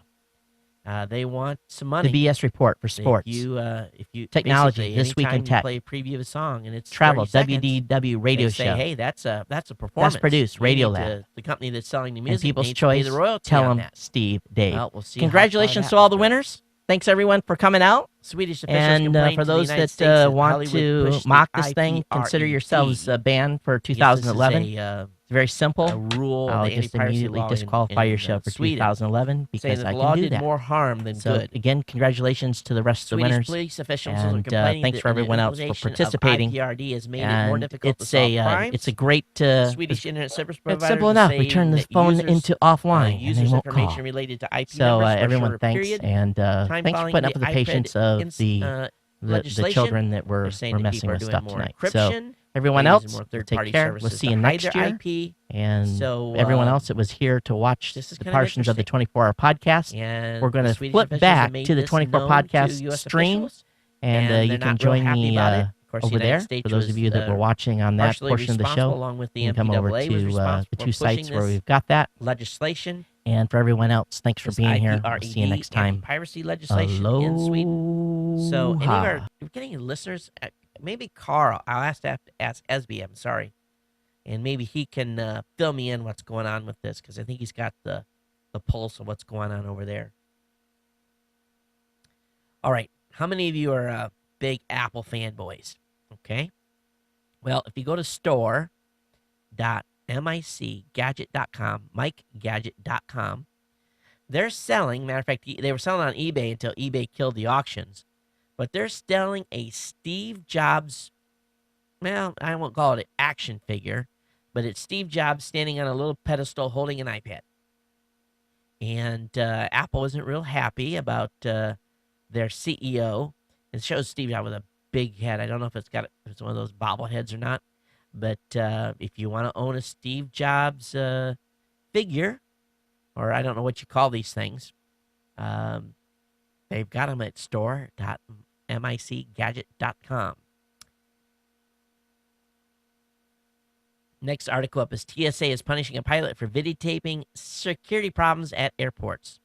Speaker 6: They want some money.
Speaker 1: the BS Report for sports,
Speaker 6: If you
Speaker 1: Technology,
Speaker 6: basically,
Speaker 1: This Week in
Speaker 6: anytime
Speaker 1: Tech,
Speaker 6: you play a preview of a song and it's
Speaker 1: Travel,
Speaker 6: 30 seconds,
Speaker 1: WDW Radio
Speaker 6: they say,
Speaker 1: Show,
Speaker 6: hey, that's a performance.
Speaker 1: Produced,
Speaker 6: We need
Speaker 1: Radio
Speaker 6: to-
Speaker 1: Lab.
Speaker 6: the company that's selling the
Speaker 1: and
Speaker 6: music
Speaker 1: People's
Speaker 6: needs to pay
Speaker 1: Choice,
Speaker 6: the royalty
Speaker 1: Tell
Speaker 6: on
Speaker 1: 'em
Speaker 6: that.
Speaker 1: Steve Dave.
Speaker 6: Well, we'll see how far
Speaker 1: Congratulations
Speaker 6: that
Speaker 1: to all the
Speaker 6: will go.
Speaker 1: winners. Thanks everyone for coming out.
Speaker 6: Swedish officials
Speaker 1: And
Speaker 6: complained
Speaker 1: for
Speaker 6: to the
Speaker 1: those
Speaker 6: United
Speaker 1: that
Speaker 6: States that
Speaker 1: want
Speaker 6: Hollywood
Speaker 1: to
Speaker 6: pushed the
Speaker 1: mock this thing, consider
Speaker 6: IPRET.
Speaker 1: yourselves banned for
Speaker 6: Yes, this is
Speaker 1: 2011.
Speaker 6: a,
Speaker 1: It's very simple.
Speaker 6: a rule of
Speaker 1: I'll
Speaker 6: the
Speaker 1: just
Speaker 6: anti-piracy
Speaker 1: immediately
Speaker 6: law
Speaker 1: disqualify
Speaker 6: in
Speaker 1: your show for
Speaker 6: Sweden,
Speaker 1: 2011
Speaker 6: saying
Speaker 1: because
Speaker 6: that
Speaker 1: I
Speaker 6: the law
Speaker 1: can do
Speaker 6: did
Speaker 1: that.
Speaker 6: more harm than
Speaker 1: So
Speaker 6: good.
Speaker 1: again, congratulations to the rest of the
Speaker 6: Swedish
Speaker 1: winners.
Speaker 6: police officials are
Speaker 1: And
Speaker 6: complaining
Speaker 1: thanks
Speaker 6: that
Speaker 1: for everyone else for
Speaker 6: implementation of
Speaker 1: participating.
Speaker 6: IPRD has made it more
Speaker 1: And
Speaker 6: difficult to
Speaker 1: it's
Speaker 6: solve
Speaker 1: a
Speaker 6: crimes.
Speaker 1: it's a great
Speaker 6: Swedish internet service providers
Speaker 1: it's simple
Speaker 6: are
Speaker 1: enough. We
Speaker 6: saying
Speaker 1: turn the
Speaker 6: that
Speaker 1: phone
Speaker 6: users,
Speaker 1: into offline and they
Speaker 6: users'
Speaker 1: won't
Speaker 6: information
Speaker 1: call.
Speaker 6: related to IP
Speaker 1: So
Speaker 6: numbers for a
Speaker 1: everyone,
Speaker 6: shorter
Speaker 1: thanks,
Speaker 6: period.
Speaker 1: and
Speaker 6: Time
Speaker 1: thanks for
Speaker 6: following
Speaker 1: putting up
Speaker 6: the
Speaker 1: with the
Speaker 6: IPRET
Speaker 1: patience of the
Speaker 6: legislation,
Speaker 1: children that
Speaker 6: they're
Speaker 1: were
Speaker 6: saying that
Speaker 1: messing
Speaker 6: people are
Speaker 1: with
Speaker 6: doing
Speaker 1: stuff
Speaker 6: more
Speaker 1: tonight. So
Speaker 6: encryption,
Speaker 1: everyone
Speaker 6: they're using
Speaker 1: else,
Speaker 6: more
Speaker 1: take
Speaker 6: third-party
Speaker 1: care. We'll
Speaker 6: services
Speaker 1: see
Speaker 6: to
Speaker 1: you
Speaker 6: hide
Speaker 1: next
Speaker 6: their
Speaker 1: year.
Speaker 6: IP.
Speaker 1: And
Speaker 6: So,
Speaker 1: everyone else that was here to watch
Speaker 6: this is
Speaker 1: the
Speaker 6: kind of
Speaker 1: portions of the
Speaker 6: interesting.
Speaker 1: 24-hour podcast,
Speaker 6: And
Speaker 1: we're going
Speaker 6: the
Speaker 1: to
Speaker 6: Swedish
Speaker 1: flip
Speaker 6: officials
Speaker 1: back
Speaker 6: have made
Speaker 1: to the
Speaker 6: this
Speaker 1: 24
Speaker 6: known
Speaker 1: podcast
Speaker 6: to US
Speaker 1: stream,
Speaker 6: officials,
Speaker 1: and
Speaker 6: they're
Speaker 1: you
Speaker 6: not
Speaker 1: can
Speaker 6: real
Speaker 1: join
Speaker 6: happy
Speaker 1: me
Speaker 6: about it. Of course, the
Speaker 1: over
Speaker 6: United
Speaker 1: there.
Speaker 6: States
Speaker 1: For those of
Speaker 6: was,
Speaker 1: you that were watching on that
Speaker 6: partially
Speaker 1: portion of the
Speaker 6: responsible,
Speaker 1: show,
Speaker 6: along with the
Speaker 1: you can come over
Speaker 6: MPAA was
Speaker 1: to
Speaker 6: responsible
Speaker 1: the
Speaker 6: for
Speaker 1: two sites
Speaker 6: pushing
Speaker 1: where
Speaker 6: this
Speaker 1: we've got that.
Speaker 6: legislation. And for everyone else, thanks for being here. We'll see you next time.
Speaker 1: Piracy legislation in Sweden. So, any of
Speaker 6: Aloha.
Speaker 1: we're getting listeners, maybe Carl. I'll have to ask SBM. Sorry, and maybe he can fill me in what's going on with this because I think he's got the pulse of what's going on over there. All right, how many of you are big Apple fanboys? Okay, well, if you go to store.micgadget.com, mikegadget.com, they're selling, matter of fact, they were selling on eBay until eBay killed the auctions, but they're selling a Steve Jobs, well, I won't call it an action figure, but it's Steve Jobs standing on a little pedestal holding an iPad. And Apple isn't real happy about their CEO. It shows Steve Jobs with a big head. I don't know if it's one of those bobbleheads or not, but if you want to own a Steve Jobs figure, or I don't know what you call these things, they've got them at store.micgadget.com. Next article up is TSA is punishing a pilot for videotaping security problems at airports.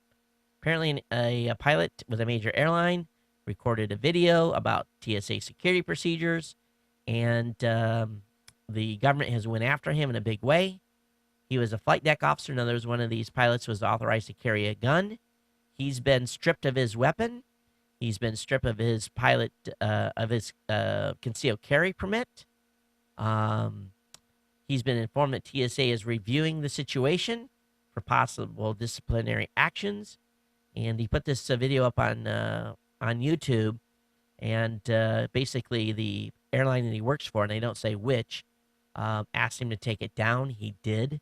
Speaker 1: Apparently, a pilot with a major airline recorded a video about TSA security procedures, and the government has went after him in a big way. He was a flight deck officer. In other words, one of these pilots was authorized to carry a gun. He's been stripped of his weapon. He's been stripped of his concealed carry permit. He's been informed that TSA is reviewing the situation for possible disciplinary actions. And he put this video up on YouTube. And basically, the airline that he works for, and they don't say which, asked him to take it down. He did.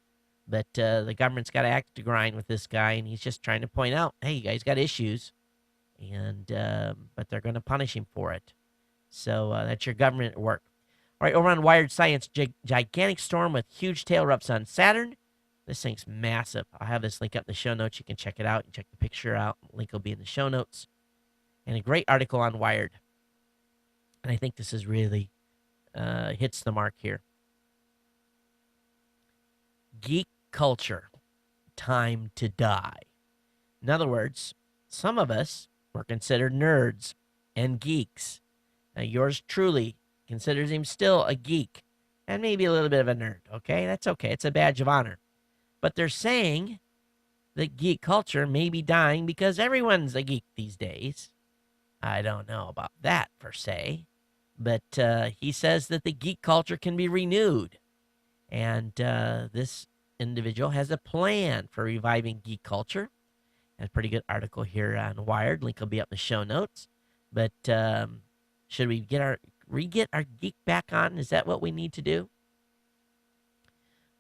Speaker 1: But the government's got to act to grind with this guy. And he's just trying to point out, hey, you guys got issues. And but they're going to punish him for it. So that's your government at work. All right, over on Wired Science, gigantic storm with huge tail erupts on Saturn. This thing's massive. I'll have this link up in the show notes. You can check it out. You check the picture out. Link will be in the show notes. And a great article on Wired. And I think this is really hits the mark here. Geek culture, time to die. In other words, some of us were considered nerds and geeks. Now, yours truly considers him still a geek and maybe a little bit of a nerd. Okay, that's okay. It's a badge of honor. But they're saying that geek culture may be dying because everyone's a geek these days. I don't know about that per se, but he says that the geek culture can be renewed. And this individual has a plan for reviving geek culture. A pretty good article here on Wired. Link will be up in the show notes. But should we get our geek back on? Is that what we need to do?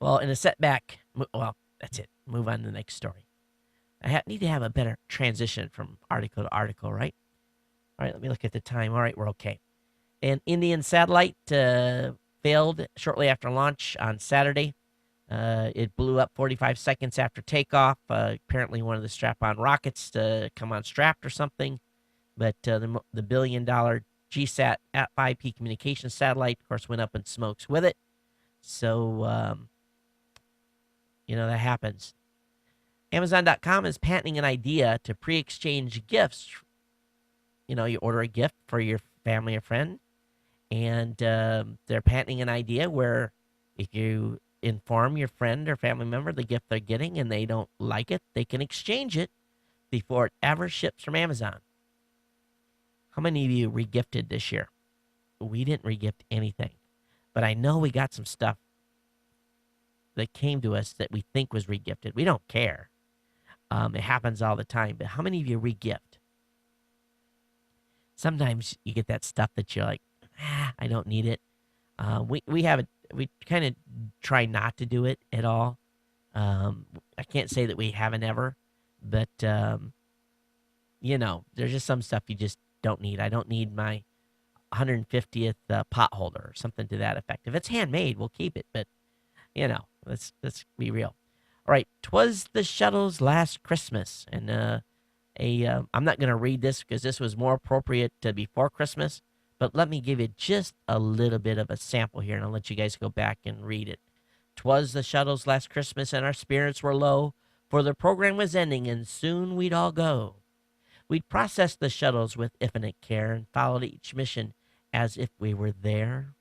Speaker 1: Well, in a setback, well, that's it. Move on to the next story. I need to have a better transition from article to article, right? All right, let me look at the time. All right, we're okay. An Indian satellite failed shortly after launch on Saturday. It blew up 45 seconds after takeoff. Apparently one of the strap-on rockets to come unstrapped or something. But the billion-dollar GSAT at 5P communication satellite, of course, went up in smokes with it. So, that happens. Amazon.com is patenting an idea to pre-exchange gifts. You order a gift for your family or friend, and they're patenting an idea where if you inform your friend or family member the gift they're getting and they don't like it, they can exchange it before it ever ships from Amazon. How many of you regifted this year? We didn't regift anything, but I know we got some stuff that came to us that we think was regifted. We don't care. It happens all the time, but how many of you regift? Sometimes you get that stuff that you're like, I don't need it. We kind of try not to do it at all. I can't say that we haven't ever, but there's just some stuff you just don't need. I don't need my 150th pot holder or something to that effect. If it's handmade, we'll keep it, but let's be real. All right, 'twas the shuttle's last Christmas, and I'm not going to read this because this was more appropriate to before Christmas, but let me give you just a little bit of a sample here, and I'll let you guys go back and read it. 'Twas the shuttle's last Christmas, and our spirits were low,
Speaker 6: for the program was ending and soon we'd all go. We'd processed the shuttles with infinite care and followed each mission as if we were there.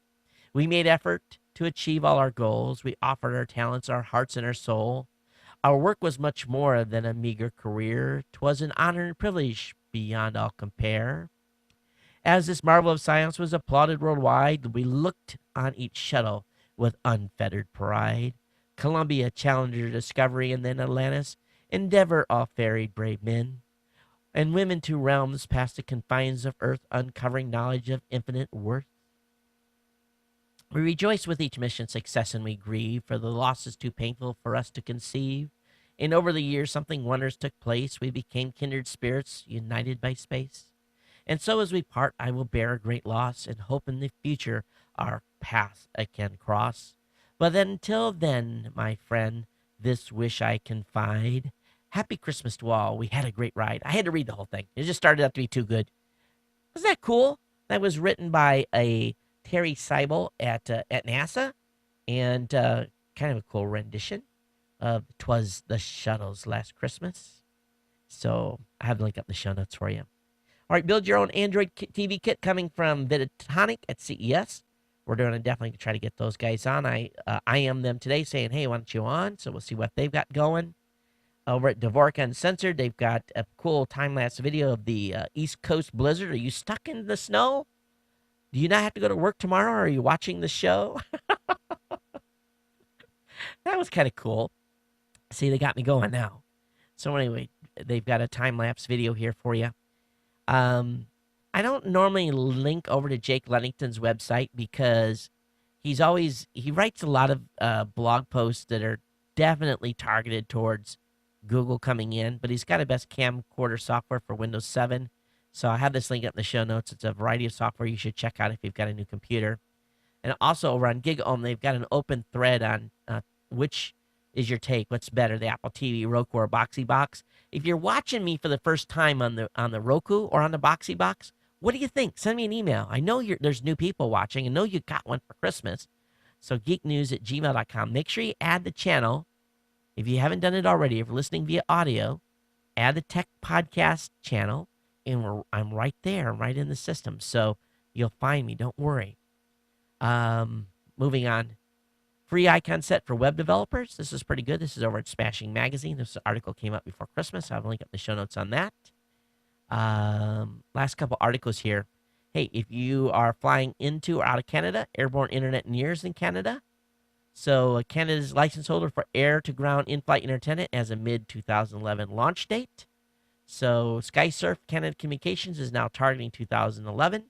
Speaker 6: We made effort to achieve all our goals. We offered our talents, our hearts, and our soul. Our work was much more than a meager career. 'Twas an honor and privilege beyond all compare. As this marvel of science was applauded worldwide, we looked on each shuttle with unfettered pride. Columbia, Challenger, Discovery, and then Atlantis, Endeavor all ferried brave men and women to realms past the confines of earth, uncovering knowledge of infinite worth. We rejoice with each mission success, and we grieve, for the loss is too painful for us to conceive. And over the years, something wondrous took place. We became kindred spirits, united by space. And so as we part, I will bear a great loss, and hope in the future our paths I can cross. But then, until then, my friend, this wish I confide. Happy Christmas to all. We had a great ride. I had to read the whole thing. It just started out to be too good. Wasn't that cool? That was written by a Terry Seibel at NASA, and kind of a cool rendition of "'Twas the Shuttles Last Christmas." So I have the link up in the show notes for you. All right, build your own Android TV kit coming from Viditonic at CES. We're doing it definitely to try to get those guys on. I am them today saying, hey, why don't you on? So we'll see what they've got going. Over at Dvorak Uncensored, they've got a cool time-lapse video of the East Coast blizzard. Are you stuck in the snow? Do you not have to go to work tomorrow? Or are you watching the show? That was kind of cool. See, they got me going now. So anyway, they've got a time-lapse video here for you. I don't normally link over to Jake Ludington's website because he writes a lot of blog posts that are definitely targeted towards Google coming in, but he's got a best camcorder software for Windows 7. So I have this link up in the show notes. It's a variety of software you should check out if you've got a new computer. And also over on GigOhm, they've got an open thread on which is your take. What's better, the Apple TV, Roku, or Boxy Box? If you're watching me for the first time on the Roku or on the Boxy Box, what do you think? Send me an email. I know there's new people watching. I know you got one for Christmas. So geeknews@gmail.com. Make sure you add the channel. If you haven't done it already, if you're listening via audio, add the Tech Podcast channel, and I'm right there. I'm right in the system. So you'll find me. Don't worry. Moving on. Free icon set for web developers. This is pretty good. This is over at Smashing Magazine. This article came out before Christmas. I have a link up in the show notes on that. Last couple articles here. Hey, if you are flying into or out of Canada, airborne internet nears in Canada. So Canada's license holder for air-to-ground in-flight internet has a mid-2011 launch date. So SkySurf Canada Communications is now targeting 2011.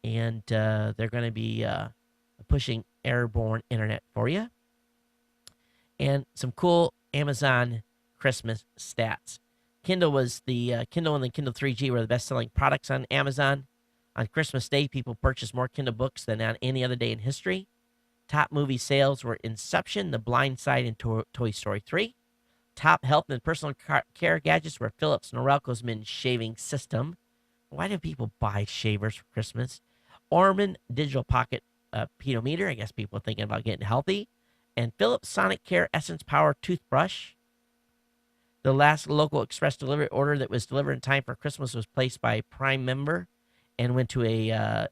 Speaker 6: And they're going to be pushing airborne internet for you. And some cool Amazon Christmas stats. Kindle and the Kindle 3G were the best-selling products on Amazon. On Christmas Day, people purchased more Kindle books than on any other day in history. Top movie sales were Inception, The Blind Side, and Toy Story 3. Top health and personal care gadgets were Philips Norelco's men's shaving system. Why do people buy shavers for Christmas? Orman Digital Pocket pedometer. I guess people are thinking about getting healthy. And Philips Sonic Care Essence Power toothbrush. The last local express delivery order that was delivered in time for Christmas was placed by a Prime member and went to a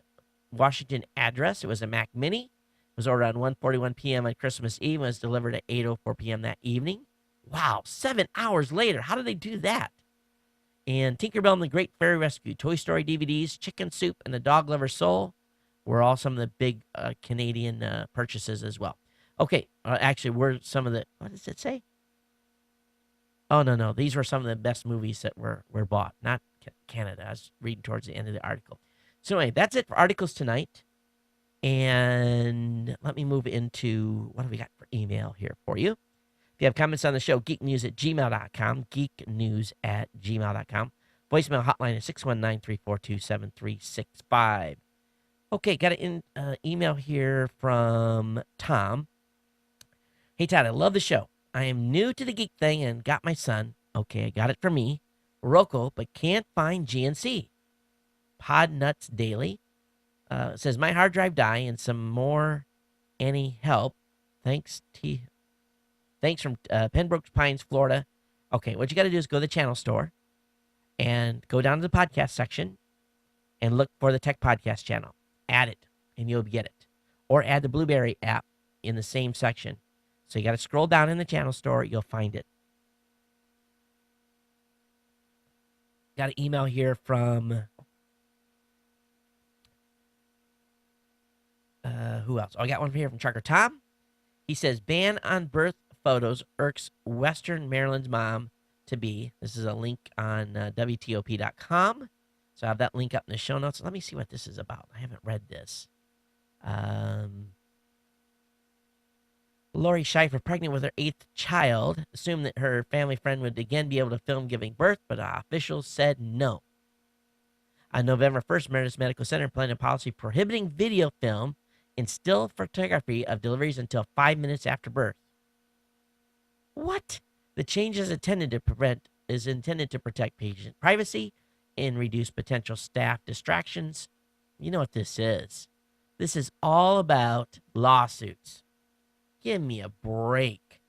Speaker 6: Washington address. It was a Mac Mini. It was ordered on 1:41 p.m. on Christmas Eve and was delivered at 8:04 p.m. that evening. Wow, 7 hours later. How did they do that? And Tinkerbell and the Great Fairy Rescue, Toy Story DVDs, Chicken Soup, and The Dog Lover Soul were all some of the big Canadian purchases as well. Okay, actually, were some of the, what does it say? Oh, no. These were some of the best movies that were bought, not Canada. I was reading towards the end of the article. So anyway, that's it for articles tonight. And let me move into, what do we got for email here for you? If you have comments on the show, geeknews@gmail.com, geeknews@gmail.com. Voicemail hotline is 619-342-7365. Okay, got an email here from Tom. Hey, Todd, I love the show. I am new to the geek thing and got my son, okay, I got it for me, Roku, but can't find GNC. Podnuts Daily says, my hard drive died and some more. Any help? Thanks from Pembroke Pines, Florida. Okay, what you got to do is go to the channel store and go down to the podcast section and look for the Tech Podcast channel. Add it, and you'll get it. Or add the Blueberry app in the same section. So you got to scroll down in the channel store. You'll find it. Got an email here from... who else? Oh, I got one here from Trucker Tom. He says, ban on birth photos irks Western Maryland's mom to be. This is a link on WTOP.com. So I have that link up in the show notes. Let me see what this is about. I haven't read this. Lori Schiffer, pregnant with her 8th child, assumed that her family friend would again be able to film giving birth, but officials said no. On November 1st, Meredith Medical Center planned a policy prohibiting video film and still photography of deliveries until 5 minutes after birth. What? The change is intended to protect patient privacy and reduce potential staff distractions. You know what this is. This is all about lawsuits. Give me a break.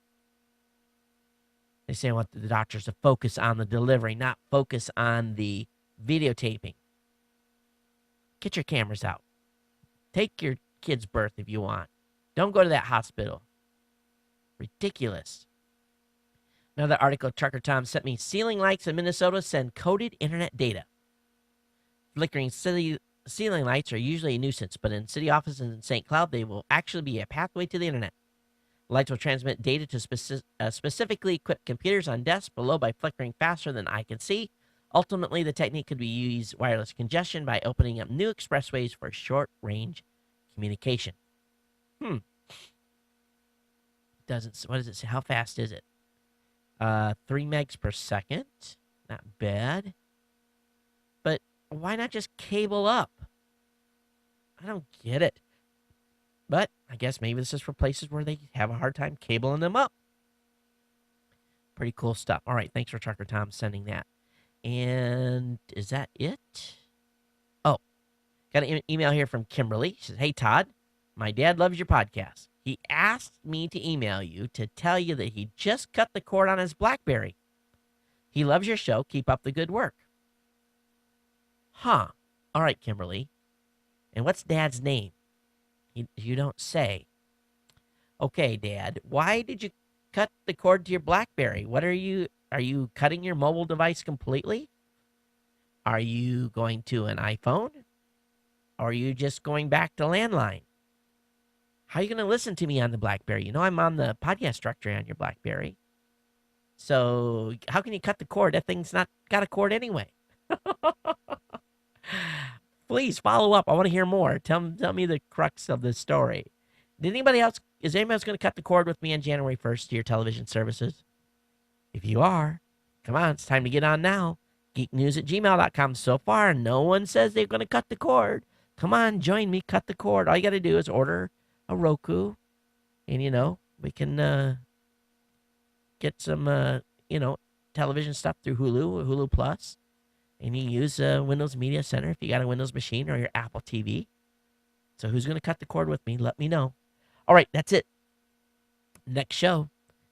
Speaker 6: They say I want the doctors to focus on the delivery, not focus on the videotaping. Get your cameras out. Take your kid's birth if you want. Don't go to that hospital. Ridiculous. Another article Trucker Tom sent me. Ceiling lights in Minnesota send coded internet data. Flickering ceiling lights are usually a nuisance, but in city offices in St. Cloud, they will actually be a pathway to the internet. Lights will transmit data to specifically equipped computers on desks below by flickering faster than I can see. Ultimately, the technique could be used wireless congestion by opening up new expressways for short-range communication. What does it say? How fast is it? 3 megs per second. Not bad. But why not just cable up? I don't get it. But I guess maybe this is for places where they have a hard time cabling them up. Pretty cool stuff. All right, thanks for Trucker Tom sending that. And is that it? Oh, got an email here from Kimberly. She says, hey, Todd, my dad loves your podcast. He asked me to email you to tell you that he just cut the cord on his BlackBerry. He loves your show. Keep up the good work. Huh. All right, Kimberly. And what's Dad's name? You don't say. Okay, Dad. Why did you cut the cord to your BlackBerry? What are you cutting your mobile device completely? Are you going to an iPhone? Or are you just going back to landline? How are you going to listen to me on the BlackBerry? You know I'm on the podcast directory on your BlackBerry. So how can you cut the cord? That thing's not got a cord anyway. Please follow up. I want to hear more. Tell me the crux of the story. Is anybody else going to cut the cord with me on January 1st to your television services? If you are, come on, it's time to get on now. geeknews@gmail.com. So far, no one says they're going to cut the cord. Come on, join me, cut the cord. All you got to do is order a Roku, and, we can get some, television stuff through Hulu Plus. And you use Windows Media Center if you got a Windows machine or your Apple TV. So who's going to cut the cord with me? Let me know. All right, that's it. Next show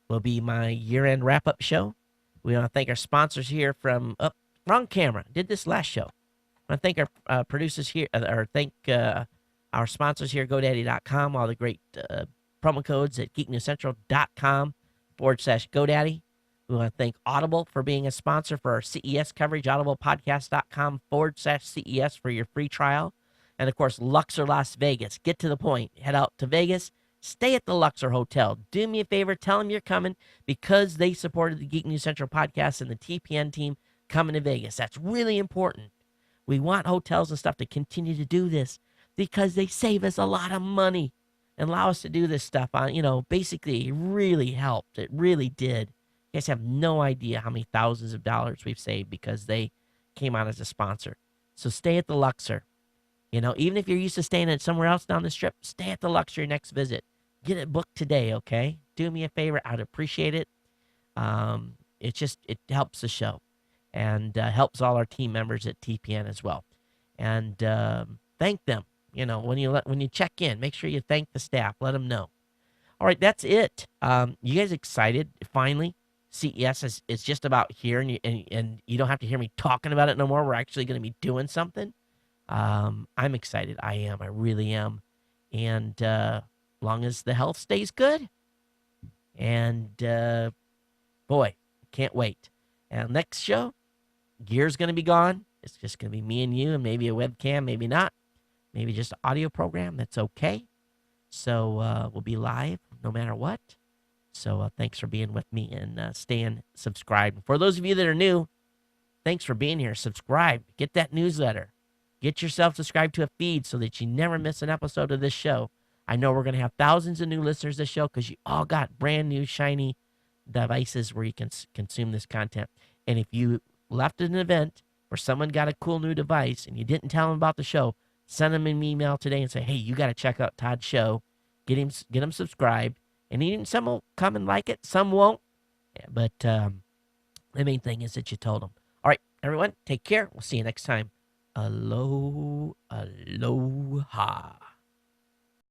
Speaker 6: will be my year-end wrap-up show. We want to thank our sponsors here from... Oh, wrong camera. Did this last show. I want to thank our producers here, or thank our sponsors here, GoDaddy.com, all the great promo codes at geeknewscentral.com/GoDaddy. We want to thank Audible for being a sponsor for our CES coverage, audiblepodcast.com/CES for your free trial. And, of course, Luxor Las Vegas. Get to the point. Head out to Vegas. Stay at the Luxor Hotel. Do me a favor. Tell them you're coming because they supported the Geek News Central podcast and the TPN team coming to Vegas. That's really important. We want hotels and stuff to continue to do this because they save us a lot of money and allow us to do this stuff on, basically it really helped. It really did. You guys have no idea how many thousands of dollars we've saved because they came on as a sponsor. So stay at the Luxor. Even if you're used to staying at somewhere else down the strip, stay at the Luxor your next visit. Get it booked today, okay? Do me a favor. I'd appreciate it. It helps the show and helps all our team members at TPN as well. And thank them. When you check in, make sure you thank the staff. Let them know. All right, that's it. You guys excited finally CES is just about here, and you don't have to hear me talking about it no more. We're actually going to be doing something. I'm excited. I am. I really am. And long as the health stays good, and boy, can't wait. And next show, gear's going to be gone. It's just going to be me and you, and maybe a webcam, maybe not. Maybe just an audio program. That's okay. So we'll be live no matter what. So thanks for being with me and staying subscribed. For those of you that are new, thanks for being here. Subscribe. Get that newsletter. Get yourself subscribed to a feed so that you never miss an episode of this show. I know we're going to have thousands of new listeners this show because you all got brand new, shiny devices where you can consume this content. And if you left an event where someone got a cool new device and you didn't tell them about the show, send them an email today and say, hey, you got to check out Todd's show. Get him subscribed. And even some will come and like it. Some won't. But the main thing is that you told them. All right, everyone, take care. We'll see you next time. Aloha.